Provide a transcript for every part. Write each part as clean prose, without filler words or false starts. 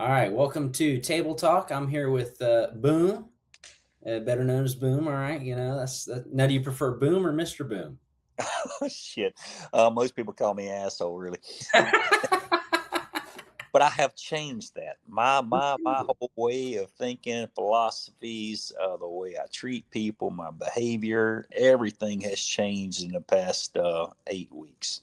All right, welcome to Table Talk. I'm here with Boom, better known as Boom. All right, that's that. Now, do you prefer Boom or Mr. Boom? Shit. Most people call me asshole, really. But I have changed that. My whole way of thinking, philosophies, the way I treat people, my behavior, everything has changed in the past 8 weeks.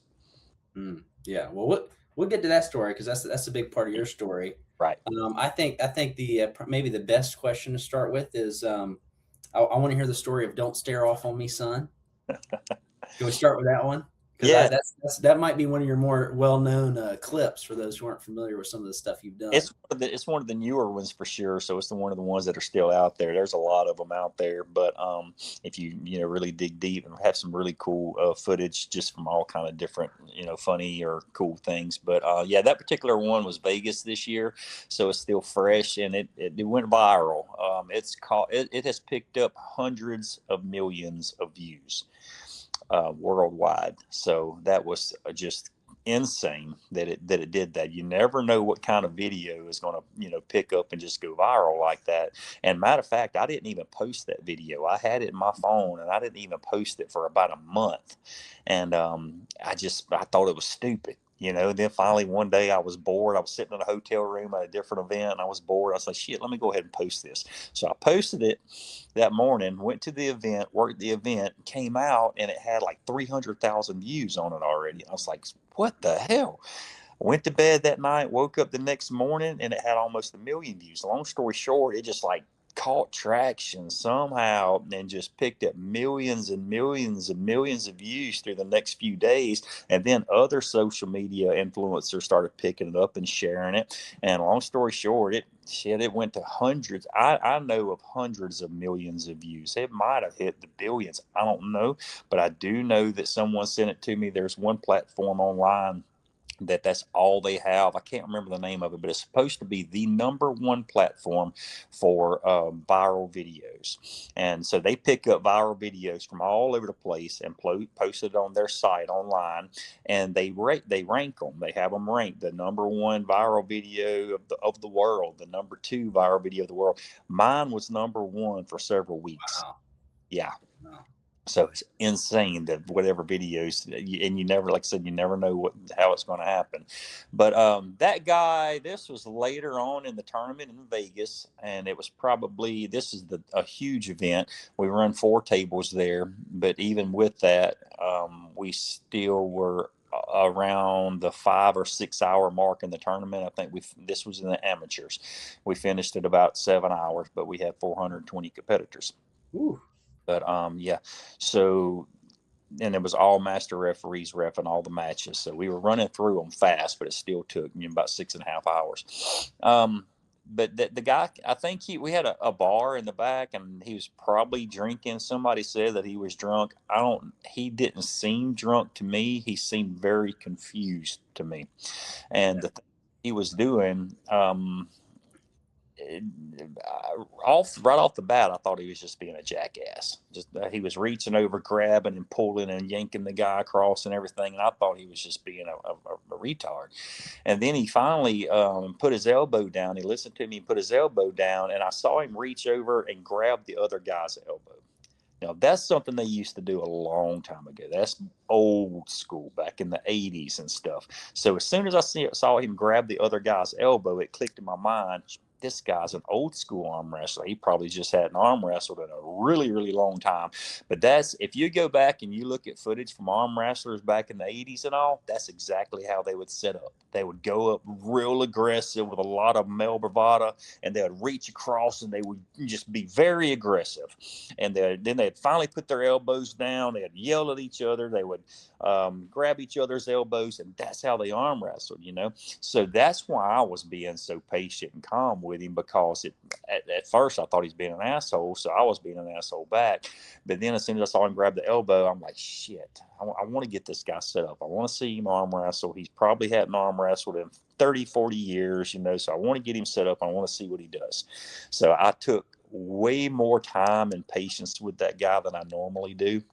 Yeah, well, we'll get to that story because that's a big part of your story. Right. I think the maybe the best question to start with is I want to hear the story of "Don't Stare Off on Me, Son." Can we start with that one? Because Yeah, that might be one of your more well-known clips for those who aren't familiar with some of the stuff you've done. it's one of the newer ones for sure. So it's one of the ones that are still out there. There's a lot of them out there, but if you really dig deep and have some really cool footage just from all kind of different funny or cool things. But yeah, that particular one was Vegas this year, so it's still fresh and it went viral. It has picked up hundreds of millions of views worldwide. So that was just insane that it did that. You never know what kind of video is going to pick up and just go viral like that. And matter of fact, I didn't even post that video. I had it in my phone and I didn't even post it for about a month. And I thought it was stupid. Then finally one day I was bored. I was sitting in a hotel room at a different event and I was bored. I was like, shit, let me go ahead and post this. So I posted it that morning, went to the event, worked the event, came out, and it had like 300,000 views on it already. I was like, what the hell? Went to bed that night, woke up the next morning, and it had almost 1 million views. Long story short, it just like caught traction somehow and just picked up millions and millions and millions of views through the next few days. And then other social media influencers started picking it up and sharing it. And long story short, it went to hundreds. I know of hundreds of millions of views. It might have hit the billions. I don't know, but I do know that someone sent it to me. There's one platform online that's all they have. I can't remember the name of it, but it's supposed to be the number one platform for viral videos. And so they pick up viral videos from all over the place and post it on their site online, and they rank them. They have them ranked the number one viral video of the world, the number two viral video of the world. Mine was number one for several weeks. Wow. Yeah. Wow. So it's insane that whatever videos, and you never, like I said, you never know how it's going to happen. But that guy, this was later on in the tournament in Vegas, and it was probably this is a huge event. We run 4 tables there, but even with that, we still were around the 5 or 6 hour mark in the tournament. I think this was in the amateurs. We finished at about 7 hours, but we had 420 competitors. Ooh. But yeah, so and it was all master referees ref and all the matches. So we were running through them fast, but it still took about 6.5 hours. But the guy, I think we had a bar in the back, and he was probably drinking. Somebody said that he was drunk. He didn't seem drunk to me. He seemed very confused to me, and the thing he was doing. Right off the bat, I thought he was just being a jackass. Just he was reaching over, grabbing and pulling and yanking the guy across and everything, and I thought he was just being a retard. And then he finally put his elbow down. He listened to me and put his elbow down, and I saw him reach over and grab the other guy's elbow. Now, that's something they used to do a long time ago. That's old school, back in the 80s and stuff. So as soon as I saw him grab the other guy's elbow, it clicked in my mind, this guy's an old school arm wrestler. He probably just hadn't arm wrestled in a really, really long time. But if you go back and you look at footage from arm wrestlers back in the 80s and all, that's exactly how they would set up. They would go up real aggressive with a lot of male bravado, and they would reach across and they would just be very aggressive. And then they'd finally put their elbows down. They'd yell at each other. They would grab each other's elbows, and that's how they arm wrestled. So that's why I was being so patient and calm with him, because at first I thought he's being an asshole, so I was being an asshole back. But then as soon as I saw him grab the elbow, I'm like, shit, I want to get this guy set up. I want to see him arm wrestle. He's probably hadn't arm wrestled in 30, 40 years, so I want to get him set up. I want to see what he does. So I took way more time and patience with that guy than I normally do.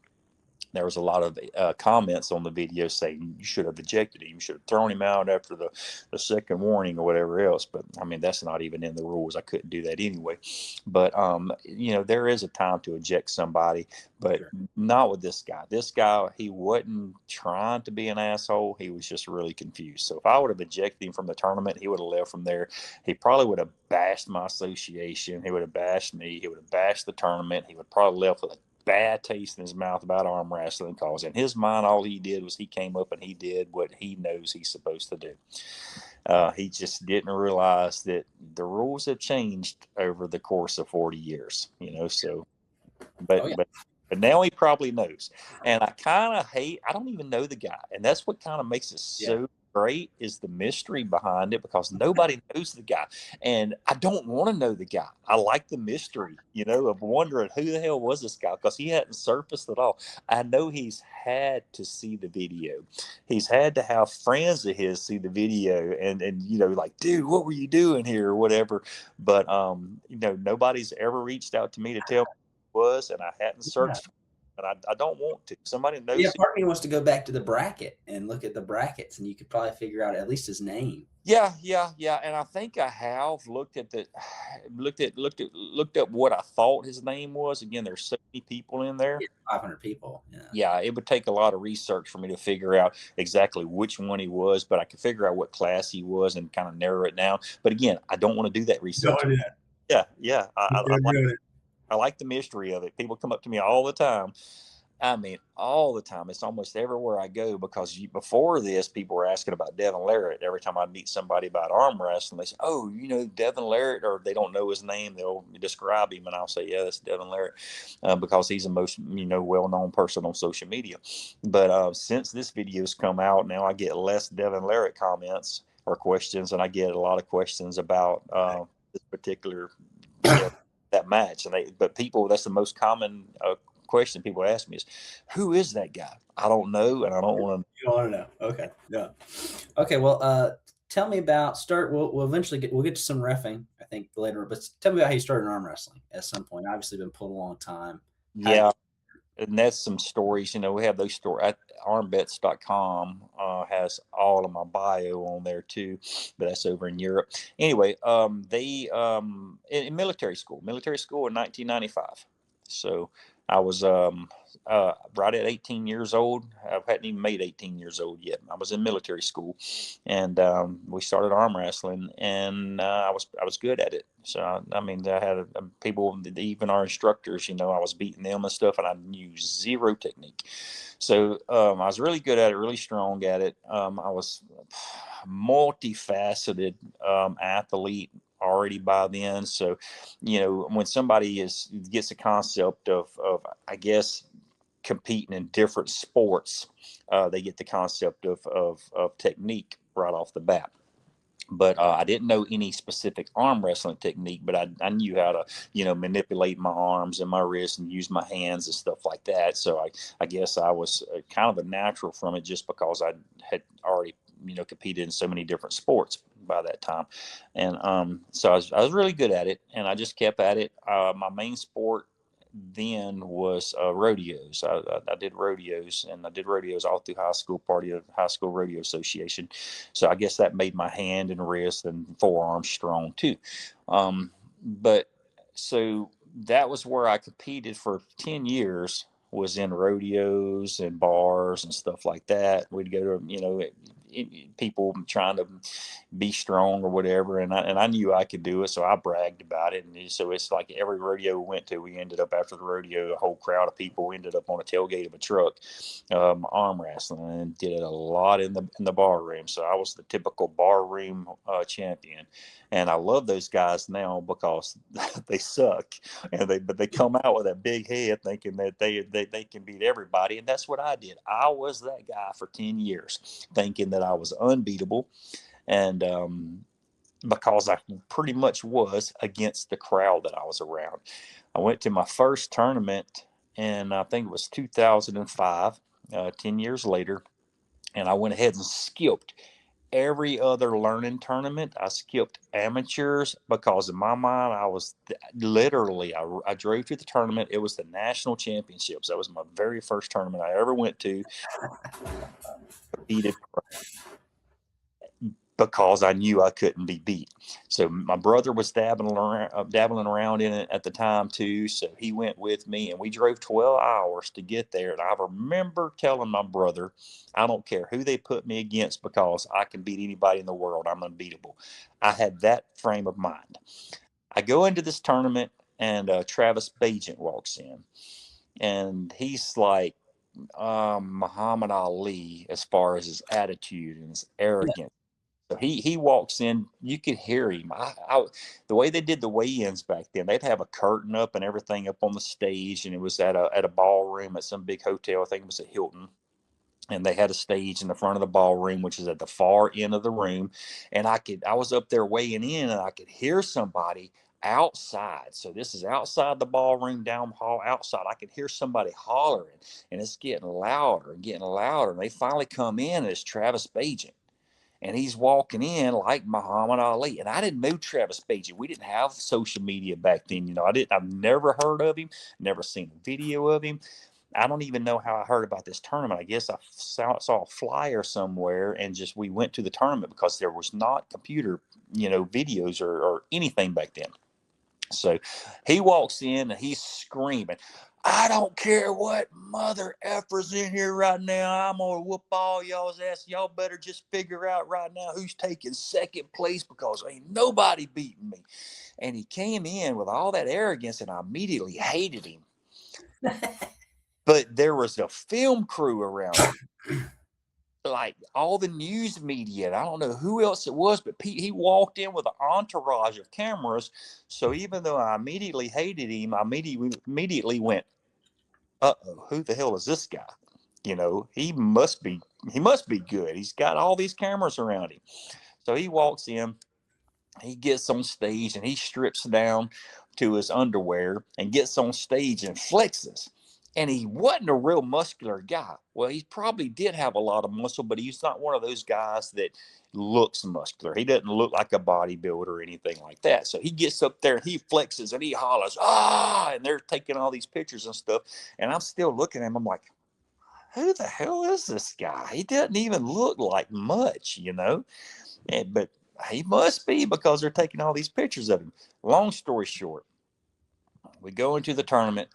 there was a lot of comments on the video saying you should have ejected him, you should have thrown him out after the second warning or whatever else. But I mean, that's not even in the rules. I couldn't do that anyway. But there is a time to eject somebody, but Sure. not with this guy. This guy, he wasn't trying to be an asshole. He was just really confused. So if I would have ejected him from the tournament, he would have left from there. He probably would have bashed my association. He would have bashed me. He would have bashed the tournament. He would probably left with a bad taste in his mouth about arm wrestling, because in his mind, all he did was he came up and he did what he knows he's supposed to do. He just didn't realize that the rules have changed over the course of 40 years, so, but, Oh, yeah. but now he probably knows. And I don't even know the guy. And that's what kind of makes it so great, is the mystery behind it, because nobody knows the guy. And I don't want to know the guy. I like the mystery, of wondering who the hell was this guy, because he hadn't surfaced at all. I know he's had to see the video. He's had to have friends of his see the video and like, dude, what were you doing here or whatever. But, nobody's ever reached out to me to tell me who it was, and I hadn't searched. And I don't want to. Somebody knows. Yeah, part of me wants to go back to the bracket and look at the brackets, and you could probably figure out at least his name. Yeah. And I think I have looked up what I thought his name was. Again, there's so many people in there. 500 people. Yeah, it would take a lot of research for me to figure out exactly which one he was, but I could figure out what class he was and kind of narrow it down. But again, I don't want to do that research. Yeah. I like the mystery of it. People come up to me all the time. I mean, all the time. It's almost everywhere I go, because before this, people were asking about Devin Larratt. Every time I meet somebody about arm wrestling, they say, "Oh, Devin Larratt," or they don't know his name. They'll describe him, and I'll say, "Yeah, that's Devin Larratt," because he's the most well-known person on social media. But since this video's come out, now I get less Devin Larratt comments or questions, and I get a lot of questions about this particular that match. But people, that's the most common question people ask me is, who is that guy? I don't know, and I don't want to. You don't want to know. Okay. Yeah. Okay. Well, tell me about We'll eventually we'll get to some reffing, I think, later. But tell me about how you started in arm wrestling at some point. Obviously, been pulled a long time. Yeah. And that's some stories, we have those stories. Armbets.com has all of my bio on there too, but that's over in Europe. Anyway, they in military school in 1995. So I was right at 18 years old. I hadn't even made 18 years old yet. I was in military school, and we started arm wrestling, and I was good at it. So I mean, I had people, even our instructors, I was beating them and stuff, and I knew zero technique. So I was really good at it, really strong at it. I was multifaceted athlete already by then. So, when somebody gets a concept of I guess competing in different sports, they get the concept of technique right off the bat. But I didn't know any specific arm wrestling technique, but I knew how to, manipulate my arms and my wrists and use my hands and stuff like that. So I guess I was kind of a natural from it, just because I had already, competed in so many different sports by that time. And so I was really good at it, and I just kept at it. My main sport then was rodeos. I did rodeos, and I did rodeos all through high school, party of high school rodeo association. So I guess that made my hand and wrist and forearms strong too. But so that was where I competed for 10 years, was in rodeos and bars and stuff like that. We'd go to, people trying to be strong or whatever, and I knew I could do it, so I bragged about it. And so it's like every rodeo we went to, we ended up, after the rodeo, a whole crowd of people ended up on a tailgate of a truck, arm wrestling, and did it a lot in the bar room. So I was the typical bar room champion, and I love those guys now, because they suck, but they come out with that big head thinking that they can beat everybody, and that's what I did. I was that guy for 10 years, thinking that I was unbeatable. And because I pretty much was, against the crowd that I was around. I went to my first tournament, and I think it was 2005, 10 years later, and I went ahead and skipped every other learning tournament. I skipped amateurs because in my mind, I was literally, I drove to the tournament. It was the national championships. That was my very first tournament I ever went to. Competed because I knew I couldn't be beat. So my brother was dabbling around in it at the time too. So he went with me, and we drove 12 hours to get there. And I remember telling my brother, I don't care who they put me against because I can beat anybody in the world. I'm unbeatable. I had that frame of mind. I go into this tournament, and Travis Bagent walks in, and he's like Muhammad Ali as far as his attitude and his Yeah. arrogance. So he walks in, you could hear him. The way they did the weigh-ins back then, they'd have a curtain up and everything up on the stage, and it was at a ballroom at some big hotel. I think it was at Hilton, and they had a stage in the front of the ballroom, which is at the far end of the room. And I was up there weighing in, and I could hear somebody outside. So this is outside the ballroom, down hall, outside. I could hear somebody hollering, and it's getting louder and getting louder. And they finally come in, and it's Travis Bagent. And he's walking in like Muhammad Ali. And I didn't know Travis Bagent. We didn't have social media back then. I've never heard of him, never seen a video of him. I don't even know how I heard about this tournament. I guess I saw a flyer somewhere, and just we went to the tournament because there was not computer, videos or anything back then. So he walks in and he's screaming, I don't care what mother effer's in here right now. I'm going to whoop all y'all's ass. Y'all better just figure out right now who's taking second place because ain't nobody beating me. And he came in with all that arrogance, and I immediately hated him. But there was a film crew around him, like all the news media. And I don't know who else it was, but he walked in with an entourage of cameras. So even though I immediately hated him, I immediately went, uh-oh, who the hell is this guy? He must be good. He's got all these cameras around him. So he walks in, he gets on stage, and he strips down to his underwear and gets on stage and flexes. And he wasn't a real muscular guy. Well, he probably did have a lot of muscle, but he's not one of those guys that looks muscular. He doesn't look like a bodybuilder or anything like that. So he gets up there and he flexes and he hollers, and they're taking all these pictures and stuff. And I'm still looking at him. I'm like, who the hell is this guy? He doesn't even look like much. But he must be because they're taking all these pictures of him. Long story short, we go into the tournament.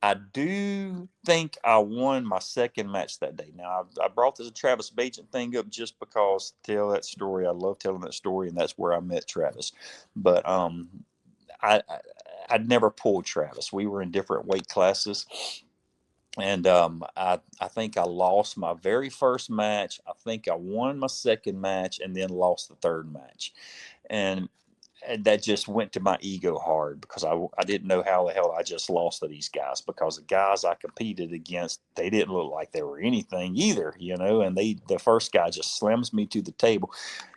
I do think I won my second match that day. Now, I brought this Travis Bagent thing up just because to tell that story. I love telling that story, and that's where I met Travis. But I'd never pulled Travis. We were in different weight classes. And I think I lost my very first match. I think I won my second match and then lost the third match. And that just went to my ego hard because I didn't know how the hell I just lost to these guys, because the guys I competed against, they didn't look like they were anything either, and the first guy just slams me to the table.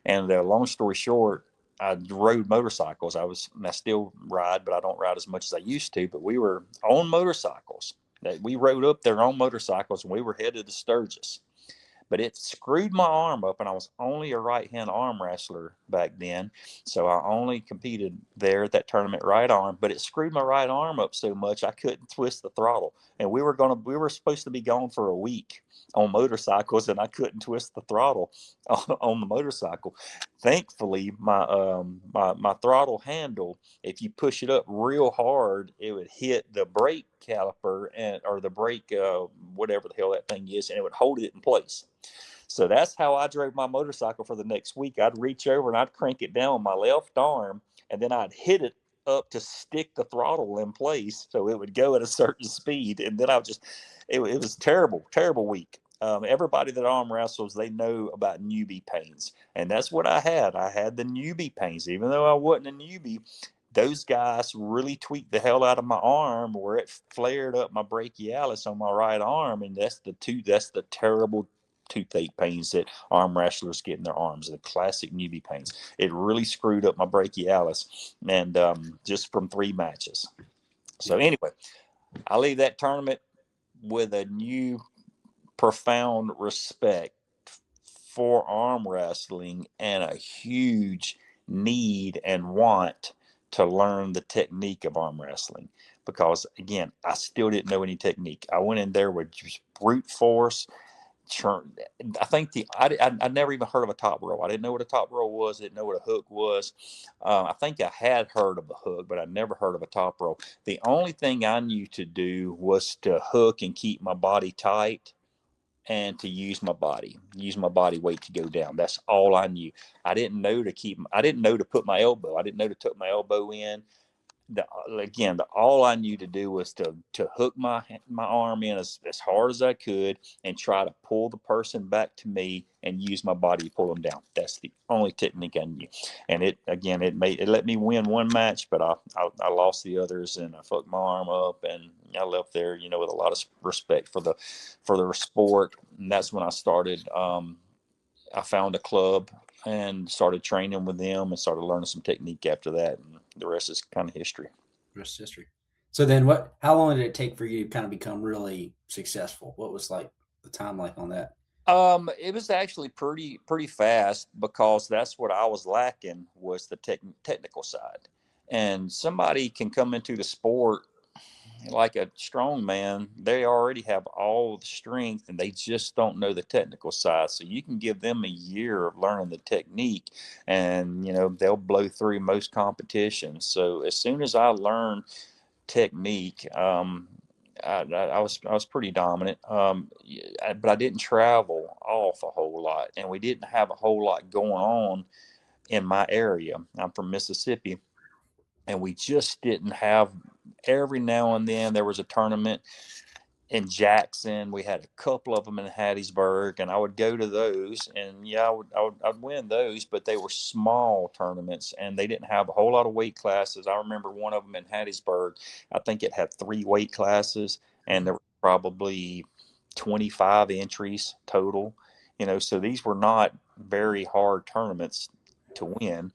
And long story short, I rode motorcycles. I still ride, but I don't ride as much as I used to. But we were on motorcycles. We rode up there on motorcycles, and we were headed to Sturgis. But it screwed my arm up, and I was only a right-hand arm wrestler back then. So I only competed there at that tournament right arm, but it screwed my right arm up so much I couldn't twist the throttle. And we were supposed to be gone for a week on motorcycles, and I couldn't twist the throttle on the motorcycle. Thankfully, my throttle handle, if you push it up real hard, it would hit the brake caliper or the brake whatever the hell that thing is, and it would hold it in place. So that's how I drove my motorcycle for the next week. I'd reach over and I'd crank it down with my left arm, and then I'd hit it up to stick the throttle in place so it would go at a certain speed. And then it was terrible, terrible week. Everybody that arm wrestles, they know about newbie pains. And that's what I had. I had the newbie pains. Even though I wasn't a newbie, those guys really tweaked the hell out of my arm where it flared up my brachialis on my right arm. And that's the terrible toothache pains that arm wrestlers get in their arms, the classic newbie pains. It really screwed up my brachialis, and just from 3 matches. So anyway, I leave that tournament with a new profound respect for arm wrestling and a huge need and want to learn the technique of arm wrestling, because again, I still didn't know any technique. I went in there with just brute force. I think I never even heard of a top row. I didn't know what a top row was. I didn't know what a hook was. I think I had heard of a hook, but I never heard of a top row. The only thing I knew to do was to hook and keep my body tight, and to use my body weight to go down. That's all I knew. I didn't know to put my elbow. I didn't know to tuck my elbow in. All I knew to do was to hook my arm in as hard as I could and try to pull the person back to me and use my body to pull them down. That's the only technique I knew. And it let me win one match, but I lost the others, and I fucked my arm up, and I left there, with a lot of respect for the sport. And that's when I started. I found a club and started training with them and started learning some technique after that. And the rest is kind of history. Rest history. So then how long did it take for you to kind of become really successful? What was like the time like on that? It was actually pretty fast, because that's what I was lacking, was the technical side. And somebody can come into the sport like a strong man, they already have all the strength and they just don't know the technical side. So you can give them a year of learning the technique, and they'll blow through most competitions. So as soon as I learned technique, I was pretty dominant, but I didn't travel off a whole lot, and we didn't have a whole lot going on in my area. I'm from Mississippi, and we just didn't have. Every now and then there was a tournament in Jackson. We had a couple of them in Hattiesburg, and I would go to those, and I'd win those, but they were small tournaments, and they didn't have a whole lot of weight classes. I remember one of them in Hattiesburg. I think it had 3 weight classes, and there were probably 25 entries total. So these were not very hard tournaments to win.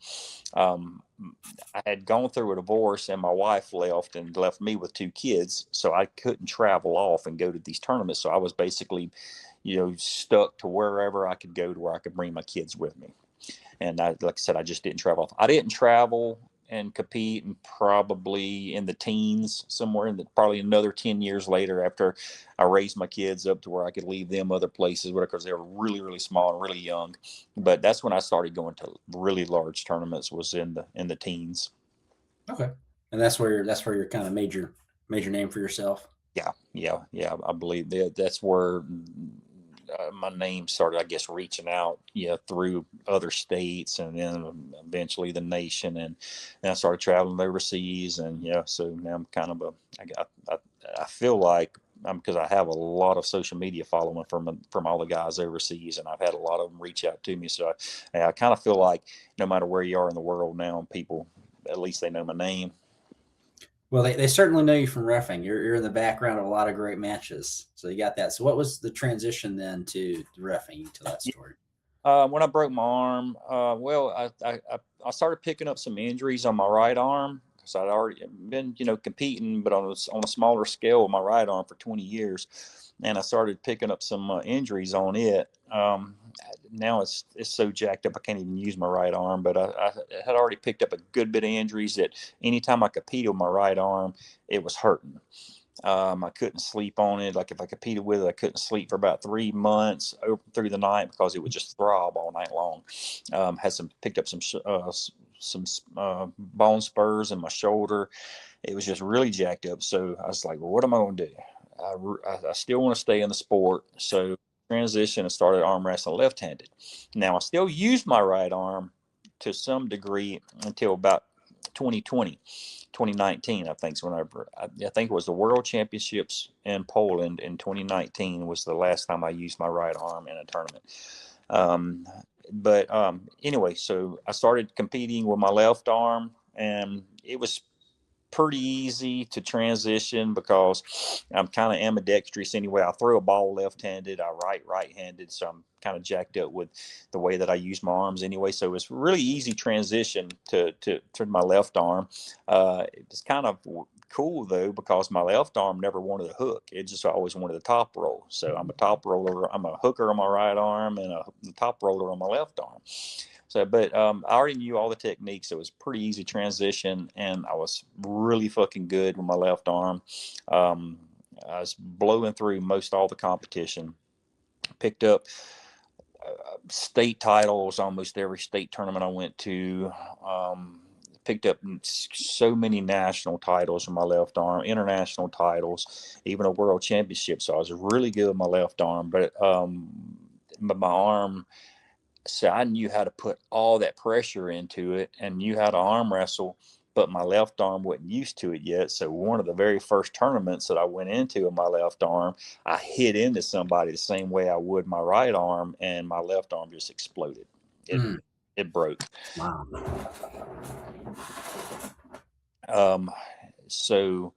I had gone through a divorce, and my wife left and left me with 2 kids. So I couldn't travel off and go to these tournaments. So I was basically, stuck to wherever I could go, to where I could bring my kids with me. And like I said, I just didn't travel off. I didn't travel and compete, and probably in the teens, somewhere probably another 10 years later, after I raised my kids up to where I could leave them other places, because they were really, really small and really young. But that's when I started going to really large tournaments, was in the teens. Okay. And that's where you're kind of major name for yourself. Yeah. I believe that's where my name started, I guess, reaching out, through other states, and then eventually the nation, and then I started traveling overseas, and so now I'm kind of I feel like because I have a lot of social media following from all the guys overseas, and I've had a lot of them reach out to me. So I kind of feel like no matter where you are in the world now, people, at least they know my name. Well, they certainly know you from reffing. You're in the background of a lot of great matches, so you got that. So what was the transition then to reffing? You tell that story. When I broke my arm, I started picking up some injuries on my right arm, because I'd already been, competing, but on a smaller scale with my right arm for 20 years. And I started picking up some injuries on it. Now it's so jacked up I can't even use my right arm, but I had already picked up a good bit of injuries that anytime I competed with my right arm, it was hurting. I couldn't sleep on it. Like if I competed with it, I couldn't sleep for about 3 months through the night, because it would just throb all night long. Picked up some bone spurs in my shoulder. It was just really jacked up. So I was like, well, what am I going to do? I still want to stay in the sport. So transition and started arm wrestling left-handed. Now I still use my right arm to some degree until about 2019, I think, is whenever I think it was the World Championships in Poland in 2019 was the last time I used my right arm in a tournament. Anyway, so I started competing with my left arm, and it was pretty easy to transition, because I'm kind of ambidextrous anyway. I throw a ball left-handed, I right-handed, so I'm kind of jacked up with the way that I use my arms anyway. So it's really easy transition to my left arm. It's kind of cool though, because my left arm never wanted a hook. It just always wanted a top roll. So I'm a top roller. I'm a hooker on my right arm and a top roller on my left arm. So, but I already knew all the techniques. So it was pretty easy transition, and I was really fucking good with my left arm. I was blowing through most all the competition. Picked up state titles almost every state tournament I went to. Picked up so many national titles with my left arm, international titles, even a world championship. So I was really good with my left arm, but my arm, so I knew how to put all that pressure into it and knew how to arm wrestle, but my left arm wasn't used to it yet. So one of the very first tournaments that I went into with my left arm, I hit into somebody the same way I would my right arm, and my left arm just exploded. It broke. Wow. So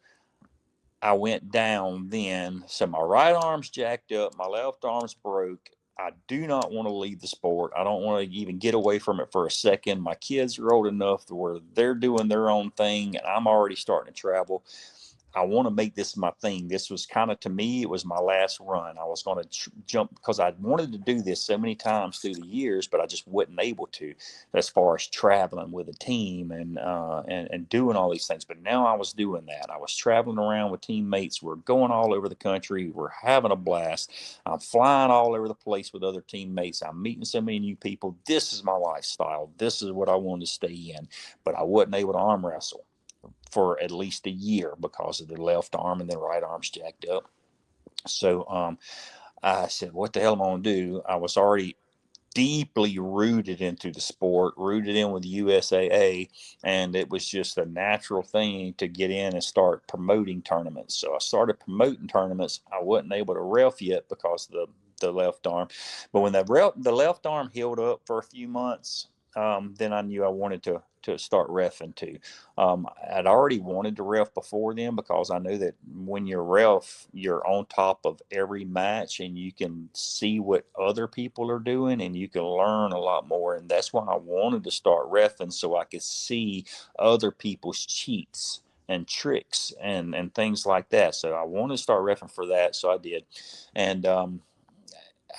I went down then. So my right arm's jacked up, my left arm's broke. I do not want to leave the sport. I don't want to even get away from it for a second. My kids are old enough to where they're doing their own thing, and I'm already starting to travel. I want to make this my thing. This was kind of, to me, it was my last run. I was going to jump, because I wanted to do this so many times through the years, but I just wasn't able to, as far as traveling with a team and doing all these things. But now I was doing that. I was traveling around with teammates. We're going all over the country. We're having a blast. I'm flying all over the place with other teammates. I'm meeting so many new people. This is my lifestyle. This is what I wanted to stay in. But I wasn't able to arm wrestle for at least a year because of the left arm, and then right arm's jacked up. So I said, what the hell am I going to do? I was already deeply rooted into the sport, rooted in with the USAA, and it was just a natural thing to get in and start promoting tournaments. So I started promoting tournaments. I wasn't able to ref yet because of the left arm, but when the left arm healed up for a few months, then I knew I wanted to start refing too. I'd already wanted to ref before then, because I know that when you're ref, you're on top of every match and you can see what other people are doing and you can learn a lot more. And that's why I wanted to start refing, so I could see other people's cheats and tricks and things like that. So I wanted to start refing for that. So I did. And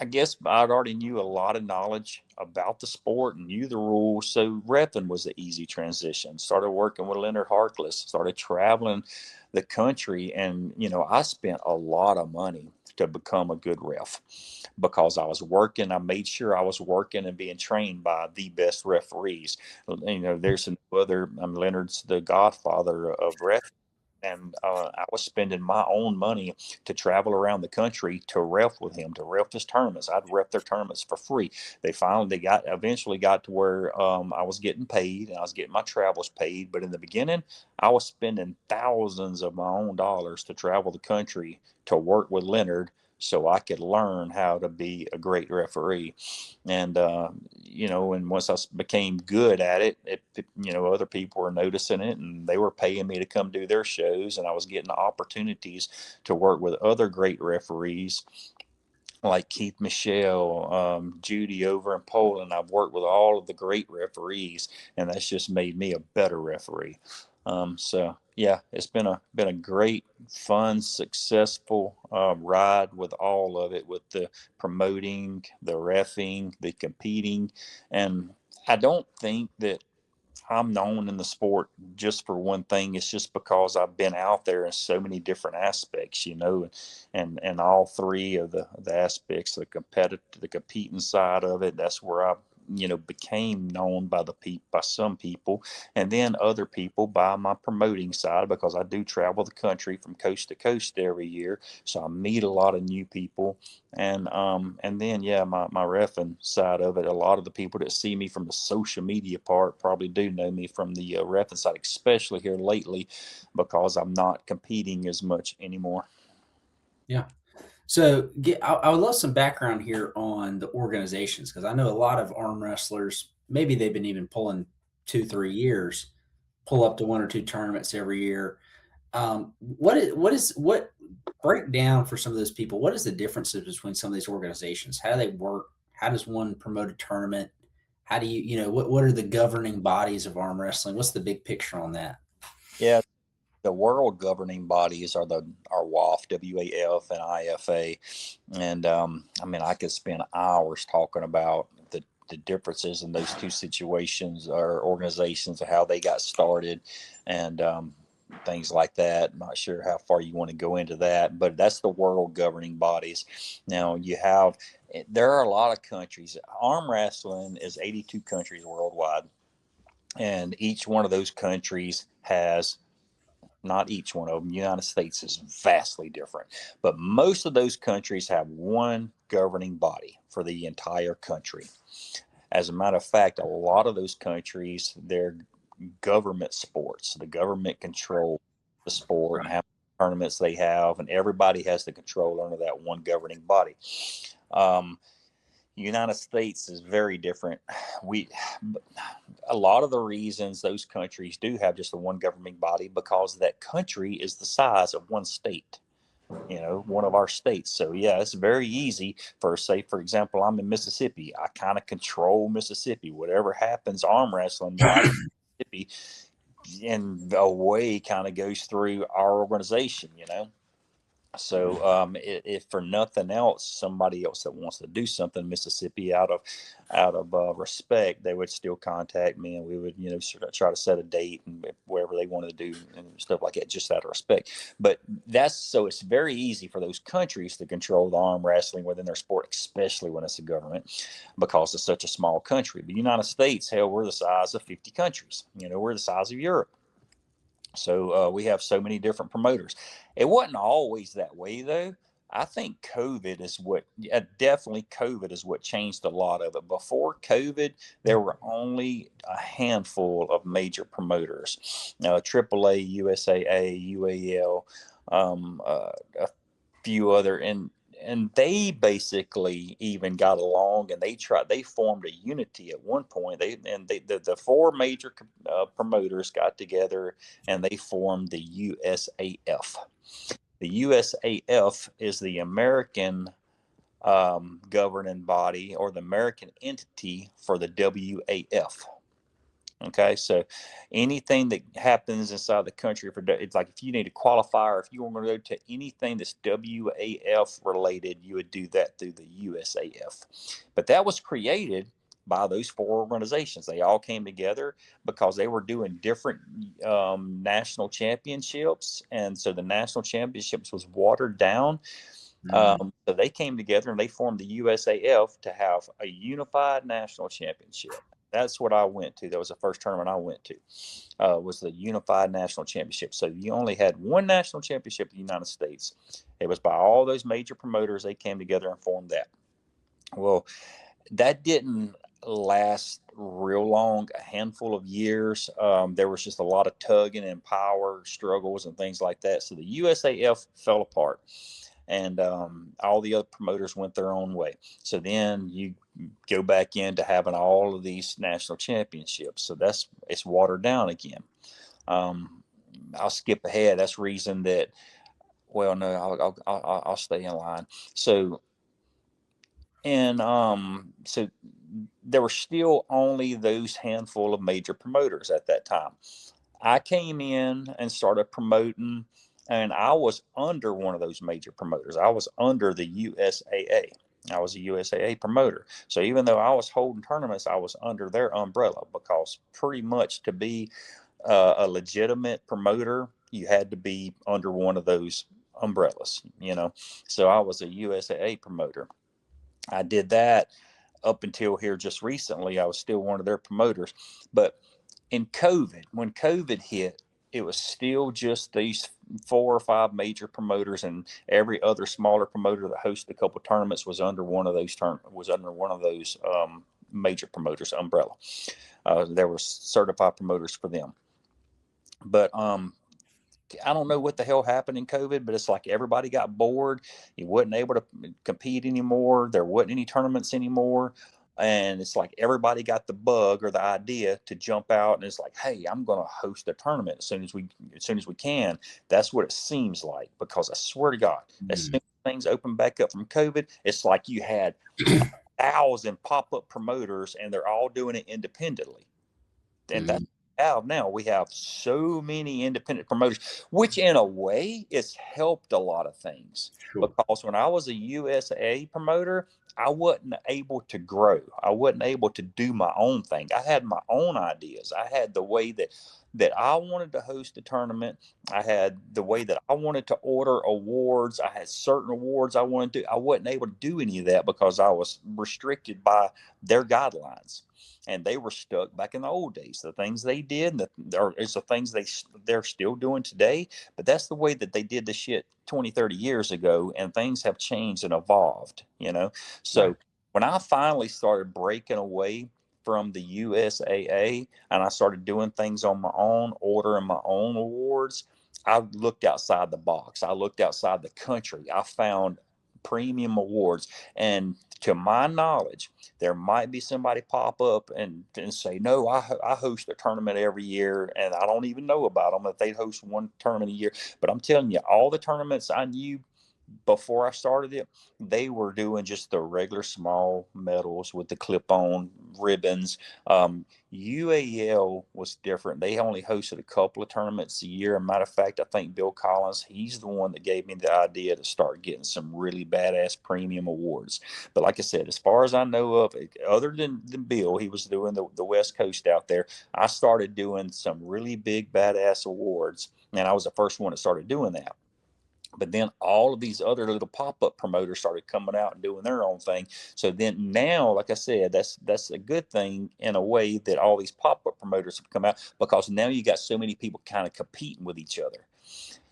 I guess I'd already knew a lot of knowledge about the sport and knew the rules. So repping was an easy transition. Started working with Leonard Harkless, started traveling the country. And, I spent a lot of money to become a good ref, because I was working. I made sure I was working and being trained by the best referees. There's other, Leonard's the godfather of ref. And I was spending my own money to travel around the country to ref with him, to ref his tournaments. I'd ref their tournaments for free. They eventually got to where I was getting paid and I was getting my travels paid. But in the beginning, I was spending thousands of my own dollars to travel the country to work with Leonard, so I could learn how to be a great referee. And and once I became good at it, other people were noticing it, and they were paying me to come do their shows, and I was getting opportunities to work with other great referees like Keith Michelle, Judy over in Poland. I've worked with all of the great referees, and that's just made me a better referee. So yeah, it's been a great, fun, successful ride with all of it, with the promoting, the reffing, the competing. And I don't think that I'm known in the sport just for one thing. It's just because I've been out there in so many different aspects, and all three of the aspects, the competitive, the competing side of it. That's where I, became known by some people, and then other people by my promoting side, because I do travel the country from coast to coast every year. So I meet a lot of new people. And then my reffing side of it, a lot of the people that see me from the social media part probably do know me from the reffing side, especially here lately, because I'm not competing as much anymore. Yeah. So I would love some background here on the organizations, because I know a lot of arm wrestlers, maybe they've been even pulling 2, 3 years, pull up to 1 or 2 tournaments every year. What break down for some of those people? What is the differences between some of these organizations? How do they work? How does one promote a tournament? How do what are the governing bodies of arm wrestling? What's the big picture on that? Yeah. the world governing bodies are our WAF, WAF, and IFA. And I mean, I could spend hours talking about the differences in those two situations or organizations, how they got started, and things like that. I'm not sure how far you want to go into that, but that's the world governing bodies. Now there are a lot of countries. Arm wrestling is 82 countries worldwide, and each one of those countries has, not each one of them, United States is vastly different, but most of those countries have one governing body for the entire country. As a matter of fact, a lot of those countries, they're government sports. The government controls the sport and how many tournaments they have, and everybody has the control under that one governing body. United States is very different. A lot of the reasons those countries do have just the one governing body, because that country is the size of one state, one of our states. So yeah, it's very easy for example, I'm in Mississippi. I kind of control Mississippi. Whatever happens arm wrestling wise, Mississippi, in a way, kind of goes through our organization. So if for nothing else, somebody else that wants to do something in Mississippi out of respect, they would still contact me, and we would sort of try to set a date and wherever they wanted to do and stuff like that, just out of respect. But it's very easy for those countries to control the arm wrestling within their sport, especially when it's a government, because it's such a small country. The United States, hell, we're the size of 50 countries. We're the size of Europe. So we have so many different promoters. It wasn't always that way, though. I think COVID is what changed a lot of it. Before COVID, there were only a handful of major promoters. AAA, USAA, UAL, a few other, and they basically even got along, and they formed a unity at one point. The four major promoters got together, and they formed the USAF. The USAF is the American governing body, or the American entity for the WAF. Okay, so anything that happens inside the country, it's like if you need a qualifier, if you want to go to anything that's WAF related, you would do that through the USAF. But that was created by those four organizations. They all came together because they were doing different national championships, and so the national championships was watered down. So they came together and they formed the USAF to have a unified national championship. That's what I went to. That was the first tournament I went to, was the Unified National Championship. So you only had one national championship in the United States. It was by all those major promoters. They came together and formed that. Well, that didn't last real long, a handful of years. There was just a lot of tugging and power struggles and things like that. So the USAF fell apart. And all the other promoters went their own way. So then you go back into having all of these national championships. So it's watered down again. I'll skip ahead. That's reason that. Well, no, I'll stay in line. So so there were still only those handful of major promoters at that time. I came in and started promoting, and I was under one of those major promoters. I was under the USAA. I was a USAA promoter. So even though I was holding tournaments, I was under their umbrella, because pretty much to be a legitimate promoter, you had to be under one of those umbrellas, So I was a USAA promoter. I did that up until here just recently. I was still one of their promoters. But when COVID hit, it was still just these 4 or 5 major promoters, and every other smaller promoter that hosted a couple of tournaments was under one of those major promoters' umbrella. There were certified promoters for them. But I don't know what the hell happened in COVID, but it's like everybody got bored. You wasn't able to compete anymore. There wasn't any tournaments anymore. And it's like everybody got the bug or the idea to jump out, and it's like, hey, I'm going to host a tournament as soon as we can. That's what it seems like, because I swear to God, as soon as things open back up from COVID, it's like you had 1,000 pop-up promoters, and they're all doing it independently. And that's have now. We have so many independent promoters, which in a way it's helped a lot of things. Sure. Because when I was a USA promoter, I wasn't able to grow. I wasn't able to do my own thing. I had my own ideas. I had the way that I wanted to host a tournament. I had the way that I wanted to order awards. I had certain awards I wanted to do. I wasn't able to do any of that because I was restricted by their guidelines. And they were stuck back in the old days. The things they did, it's the things they're still doing today. But that's the way that they did the shit 20, 30 years ago. And things have changed and evolved, you know? Right. So when I finally started breaking away from the USAA and I started doing things on my own, ordering my own awards, I looked outside the box. I looked outside the country. I found premium awards. And to my knowledge, there might be somebody pop up and say, no, I host a tournament every year and I don't even know about them, that they host one tournament a year. But I'm telling you, all the tournaments I knew before I started it, they were doing just the regular small medals with the clip-on ribbons. UAL was different. They only hosted a couple of tournaments a year. As a matter of fact, I think Bill Collins, he's the one that gave me the idea to start getting some really badass premium awards. But like I said, as far as I know of, other than Bill, he was doing the West Coast out there, I started doing some really big badass awards, and I was the first one that started doing that. But then all of these other little pop-up promoters started coming out and doing their own thing. So then now, like I said, that's a good thing in a way that all these pop-up promoters have come out, because now you got so many people kind of competing with each other.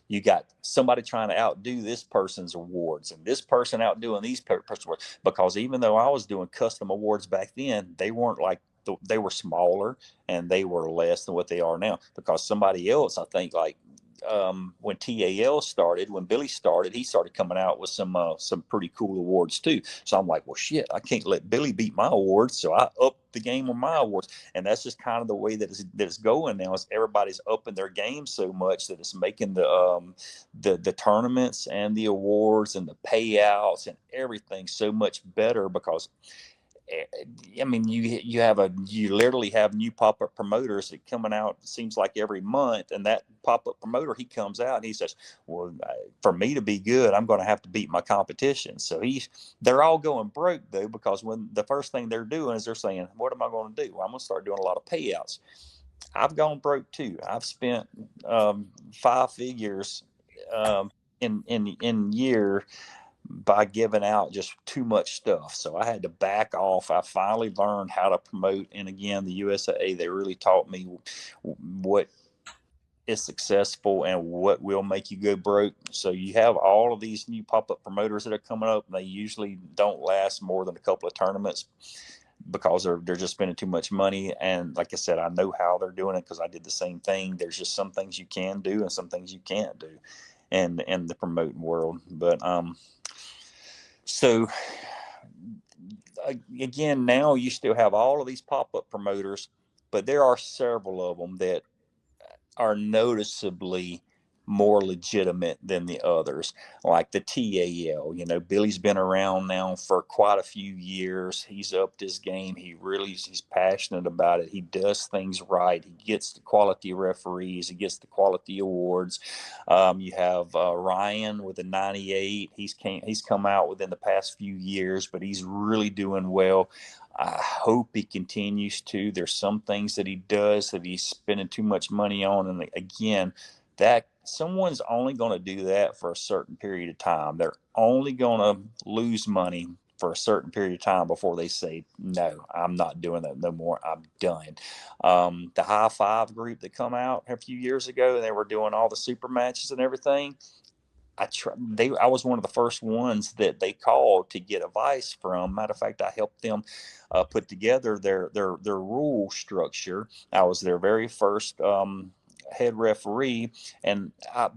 You got somebody trying to outdo this person's awards and this person outdoing these person's awards. Because even though I was doing custom awards back then, they weren't like they were smaller and they were less than what they are now. Because somebody else, I think, like when TAL started, when Billy started, he started coming out with some pretty cool awards too. So I'm like, well, shit, I can't let Billy beat my awards, so I upped the game on my awards. And that's just kind of the way that it's going now. Is everybody's upping their game so much that it's making the tournaments and the awards and the payouts and everything so much better. Because I mean, you literally have new pop up promoters that coming out. It seems like every month, and that pop up promoter, he comes out and he says, "Well, for me to be good, I'm going to have to beat my competition." So they're all going broke though, because when the first thing they're doing is they're saying, "What am I going to do? Well, I'm going to start doing a lot of payouts." I've gone broke too. I've spent 5 figures in year by giving out just too much stuff. So I had to back off. I finally learned how to promote. And again, the USAA, they really taught me what is successful and what will make you go broke. So you have all of these new pop-up promoters that are coming up. And they usually don't last more than a couple of tournaments because they're just spending too much money. And like I said, I know how they're doing it because I did the same thing. There's just some things you can do and some things you can't do in the promoting world. But so again, now you still have all of these pop-up promoters, but there are several of them that are noticeably more legitimate than the others, like the TAL. You know, Billy's been around now for quite a few years. He's upped his game. He's passionate about it. He does things right. He gets the quality referees. He gets the quality awards. You have Ryan with the 98. He's come out within the past few years, but he's really doing well. I hope he continues to. There's some things that he does that he's spending too much money on. And again, that someone's only going to do that for a certain period of time. They're only going to lose money for a certain period of time before they say, no, I'm not doing that no more. I'm done. The High Five group that come out a few years ago, and they were doing all the super matches and everything. I was one of the first ones that they called to get advice from. Matter of fact, I helped them put together their rule structure. I was their very first head referee,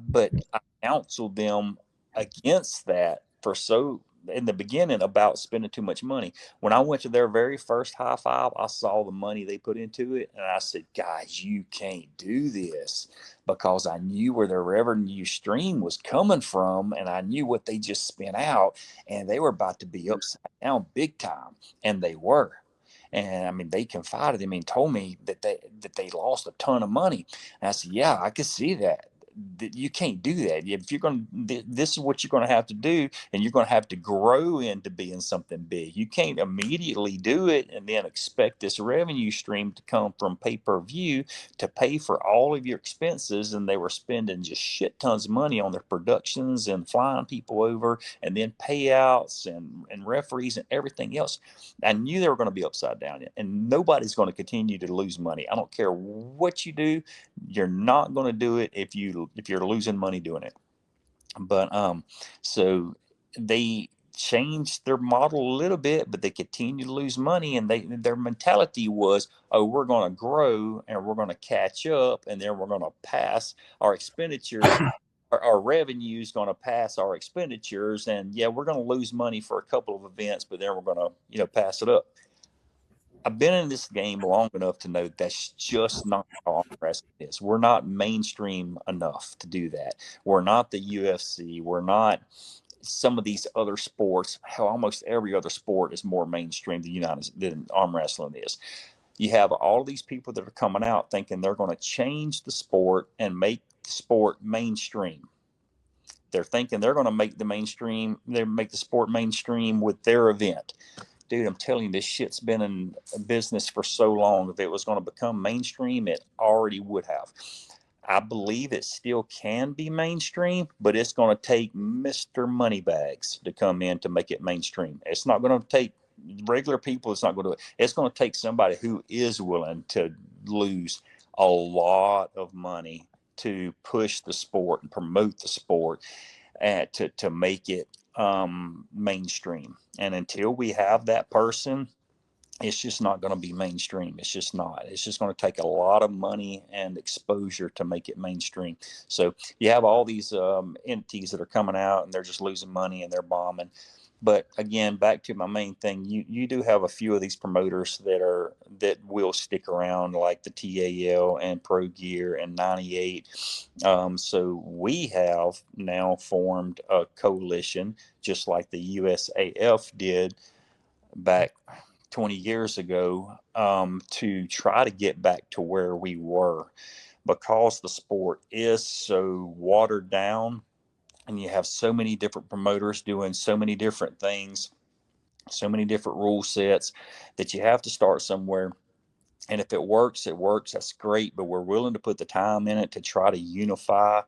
but I counseled them against that for so in the beginning about spending too much money. When I went to their very first High Five, I saw the money they put into it, and I said, "Guys, you can't do this." Because I knew where their revenue stream was coming from, and I knew what they just spent out, and they were about to be upside down big time, and they were. And I mean, they confided in me and told me that they lost a ton of money. And I said, yeah, I could see that. You can't do that. If you're going to, this is what you're going to have to do, and you're going to have to grow into being something big. You can't immediately do it and then expect this revenue stream to come from pay-per-view to pay for all of your expenses. And they were spending just shit tons of money on their productions and flying people over, and then payouts and referees and everything else. I knew they were going to be upside down, and nobody's going to continue to lose money. I don't care what you do, you're not going to do it if you're losing money doing it. But so they changed their model a little bit, but they continue to lose money, and their mentality was, oh, we're going to grow and we're going to catch up, and then we're going to pass our expenditures. Our revenue is going to pass our expenditures, and yeah, we're going to lose money for a couple of events, but then we're going to pass it up. I've been in this game long enough to know that's just not how arm wrestling is. We're not mainstream enough to do that. We're not the UFC. We're not some of these other sports. How almost every other sport is more mainstream than arm wrestling is. You have all these people that are coming out thinking they're going to change the sport and make the sport mainstream. They're thinking they're going to make the sport mainstream with their event. Dude, I'm telling you, this shit's been in business for so long. If it was going to become mainstream, it already would have. I believe it still can be mainstream, but it's going to take Mr. Moneybags to come in to make it mainstream. It's not going to take regular people. It's not going to. It's going to take somebody who is willing to lose a lot of money to push the sport and promote the sport, and to make it mainstream. And until we have that person, it's just not going to be mainstream. It's just not. It's just going to take a lot of money and exposure to make it mainstream. So you have all these entities that are coming out and they're just losing money and they're bombing. But again, back to my main thing, you do have a few of these promoters that will stick around, like the TAL and Pro Gear and 98. So we have now formed a coalition, just like the USAF did back 20 years ago, to try to get back to where we were, because the sport is so watered down and you have so many different promoters doing so many different things, so many different rule sets, that you have to start somewhere. And if it works, it works. That's great. But we're willing to put the time in it to try to unify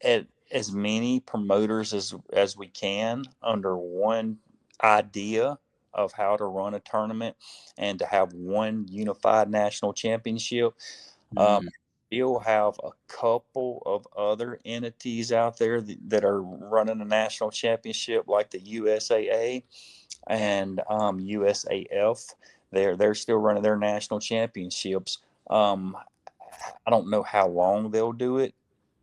as many promoters as we can under one idea of how to run a tournament and to have one unified national championship. Mm, Still have a couple of other entities out there that are running a national championship, like the USAA and USAF. They're still running their national championships. I don't know how long they'll do it.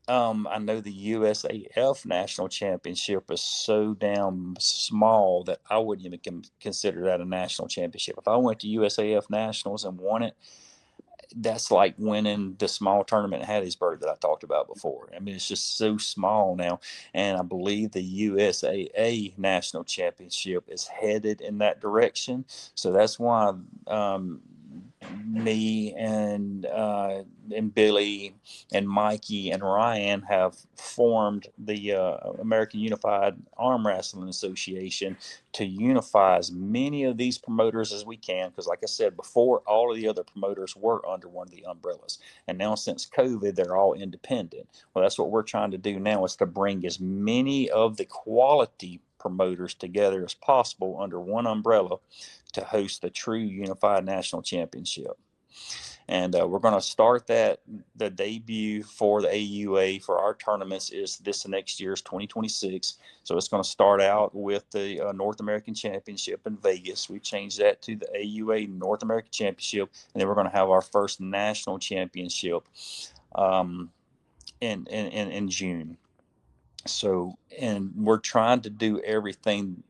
I know the USAF national championship is so damn small that I wouldn't even consider that a national championship. If I went to USAF nationals and won it, that's like winning the small tournament in Hattiesburg that I talked about before. I mean, it's just so small now. And I believe the USAA national championship is headed in that direction. So that's why me and Billy and Mikey and Ryan have formed the American Unified Arm Wrestling Association to unify as many of these promoters as we can. Because, like I said before, all of the other promoters were under one of the umbrellas, and now since COVID, they're all independent. Well, that's what we're trying to do now, is to bring as many of the quality promoters together as possible under one umbrella to host the true unified national championship. And we're going to start that. The debut for the AUA for our tournaments is this next year's 2026. So it's going to start out with the North American Championship in Vegas. We changed that to the AUA North American Championship, and then we're going to have our first national championship in June. So, and we're trying to do everything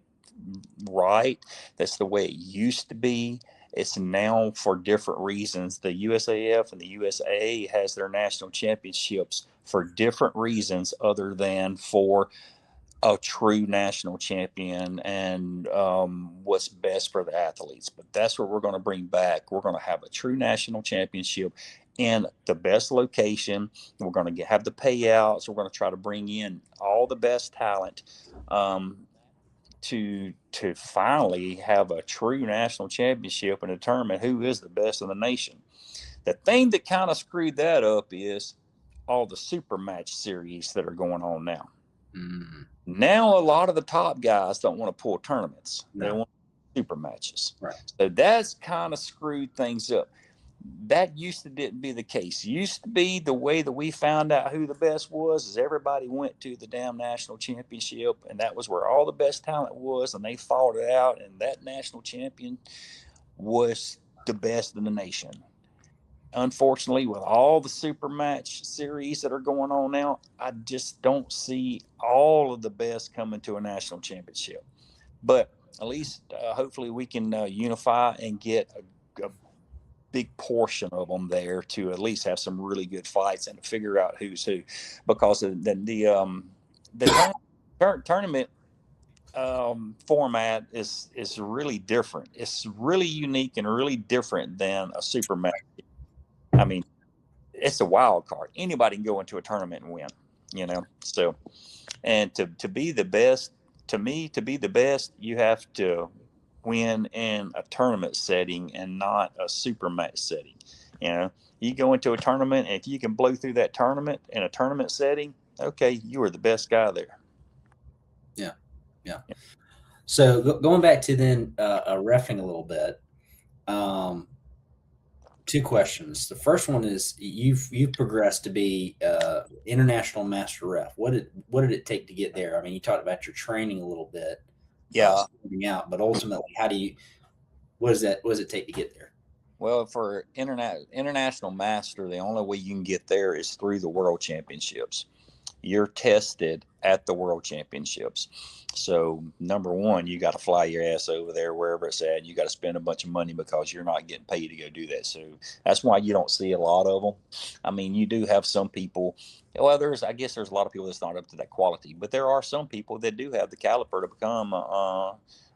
right. That's the way it used to be. It's now for different reasons. The USAF and the USA has their national championships for different reasons other than for a true national champion and what's best for the athletes. But that's what we're going to bring back. We're going to have a true national championship in the best location. We're going to have the payouts. We're going to try to bring in all the best talent to finally have a true national championship and determine who is the best in the nation. The thing that kind of screwed that up is all the super match series that are going on now. Mm. Now, a lot of the top guys don't want to pull tournaments. No. They want super matches. Right. So that's kind of screwed things up. That used to didn't be the case. Used to be the way that we found out who the best was is everybody went to the damn national championship, and that was where all the best talent was, and they fought it out, and that national champion was the best in the nation. Unfortunately, with all the super match series that are going on now, I just don't see all of the best coming to a national championship. But at least, hopefully, we can unify and get a big portion of them there to at least have some really good fights and to figure out who's who, because the tournament format is really different. It's really unique and really different than a super match. I mean, it's a wild card. Anybody can go into a tournament and win, So, and to be the best, to me, to be the best, you have to win in a tournament setting and not a super match setting. You go into a tournament, and if you can blow through that tournament in a tournament setting, okay, you are the best guy there. Yeah. Yeah. So going back to then reffing a little bit, two questions. The first one is you've progressed to be international master ref. What did it take to get there? I mean, you talked about your training a little bit, Yeah. starting out, but ultimately, what does it take to get there? Well, for international master, the only way you can get there is through the world championships. You're tested at the world championships. So number one, you got to fly your ass over there wherever it's at. You got to spend a bunch of money because you're not getting paid to go do that. So that's why you don't see a lot of them. I mean, you do have some people. Well, I guess there's a lot of people that's not up to that quality, but there are some people that do have the caliber to become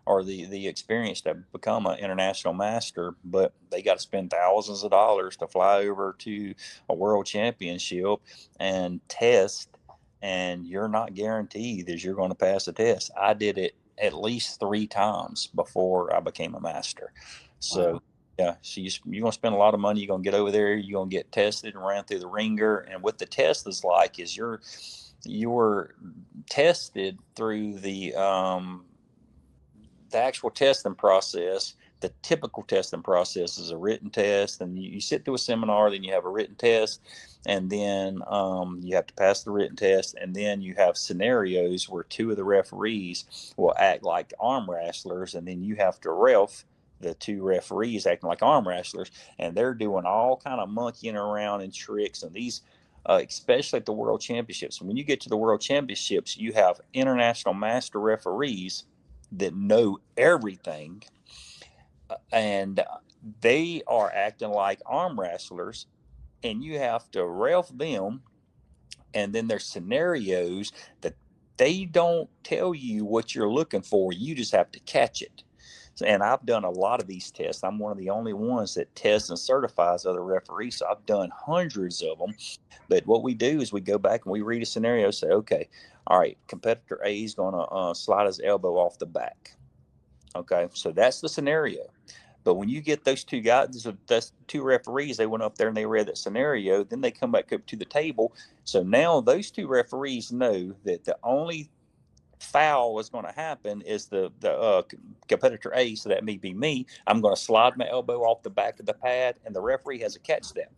or the experience to become an international master, but they got to spend thousands of dollars to fly over to a world championship and test, and you're not guaranteed that you're going to pass the test. I did it at least 3 times before I became a master. So, Wow. yeah, so you're going to spend a lot of money. You're going to get over there. You're going to get tested and ran through the ringer. And what the test is like is you're tested through the actual testing process. The typical testing process is a written test, and you sit through a seminar, then you have a written test, and then you have to pass the written test, and then you have scenarios where 2 of the referees will act like arm wrestlers, and then you have to ref the 2 referees acting like arm wrestlers, and they're doing all kind of monkeying around and tricks, and these especially at the world championships. When you get to the world championships, you have international master referees that know everything, and they are acting like arm wrestlers, and you have to ref them. And then there's scenarios that they don't tell you what you're looking for. You just have to catch it. And I've done a lot of these tests. I'm one of the only ones that tests and certifies other referees. So I've done hundreds of them. But what we do is we go back and we read a scenario, say, okay, all right, competitor A is going to slide his elbow off the back. Okay, so that's the scenario. But when you get those 2 guys, that's 2 referees, they went up there and they read that scenario, then they come back up to the table. So now those 2 referees know that the only foul is going to happen is the competitor A, so that may be me. I'm going to slide my elbow off the back of the pad, and the referee has to catch that.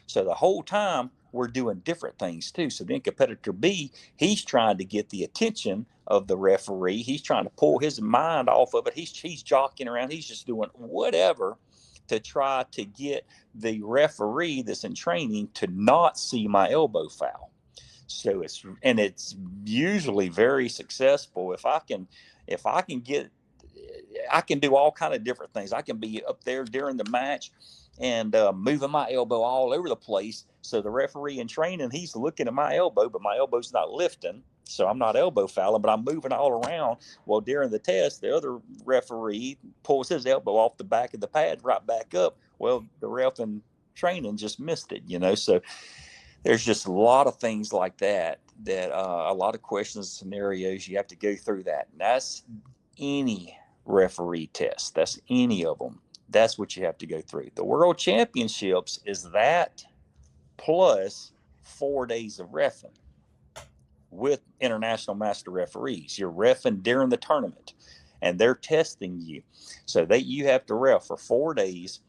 So the whole time we're doing different things too. So then competitor B, he's trying to get the attention of the referee. He's trying to pull his mind off of it. He's jockeying around. He's just doing whatever to try to get the referee that's in training to not see my elbow foul. So it's usually very successful. If I can get, I can do all kind of different things. I can be up there during the match and moving my elbow all over the place. So the referee in training, he's looking at my elbow, but my elbow's not lifting. So I'm not elbow fouling, but I'm moving all around. Well, during the test, the other referee pulls his elbow off the back of the pad right back up. Well, the ref in training just missed it, So there's just a lot of things like that, a lot of questions, scenarios you have to go through that. And that's any referee test. That's any of them. That's what you have to go through. The World Championships is that plus 4 days of reffing with international master referees. You're reffing during the tournament, and they're testing you. So you have to ref for 4 days.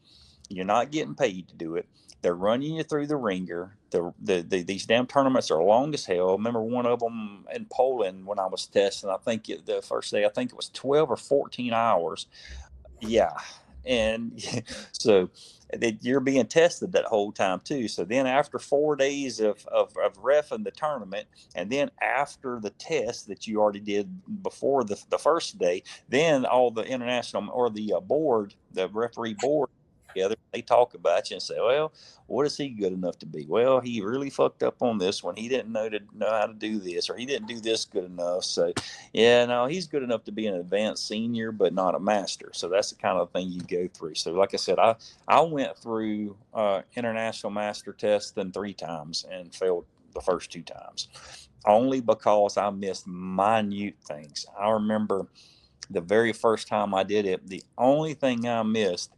You're not getting paid to do it. They're running you through the ringer. These damn tournaments are long as hell. I remember one of them in Poland when I was testing. I think the first day, I think it was 12 or 14 hours. Yeah. And so you're being tested that whole time too. So then after 4 days of reffing the tournament, and then after the test that you already did before the first day, then all the international or the board, the referee board together, they talk about you and say, well, what is he good enough to be? Well, he really fucked up on this one. He didn't know how to do this, or he didn't do this good enough. So yeah, no, he's good enough to be an advanced senior, but not a master. So that's the kind of thing you go through. So like I said, I went through international master testing 3 times and failed the first 2 times, only because I missed minute things. I remember the very first time I did it, the only thing I missed,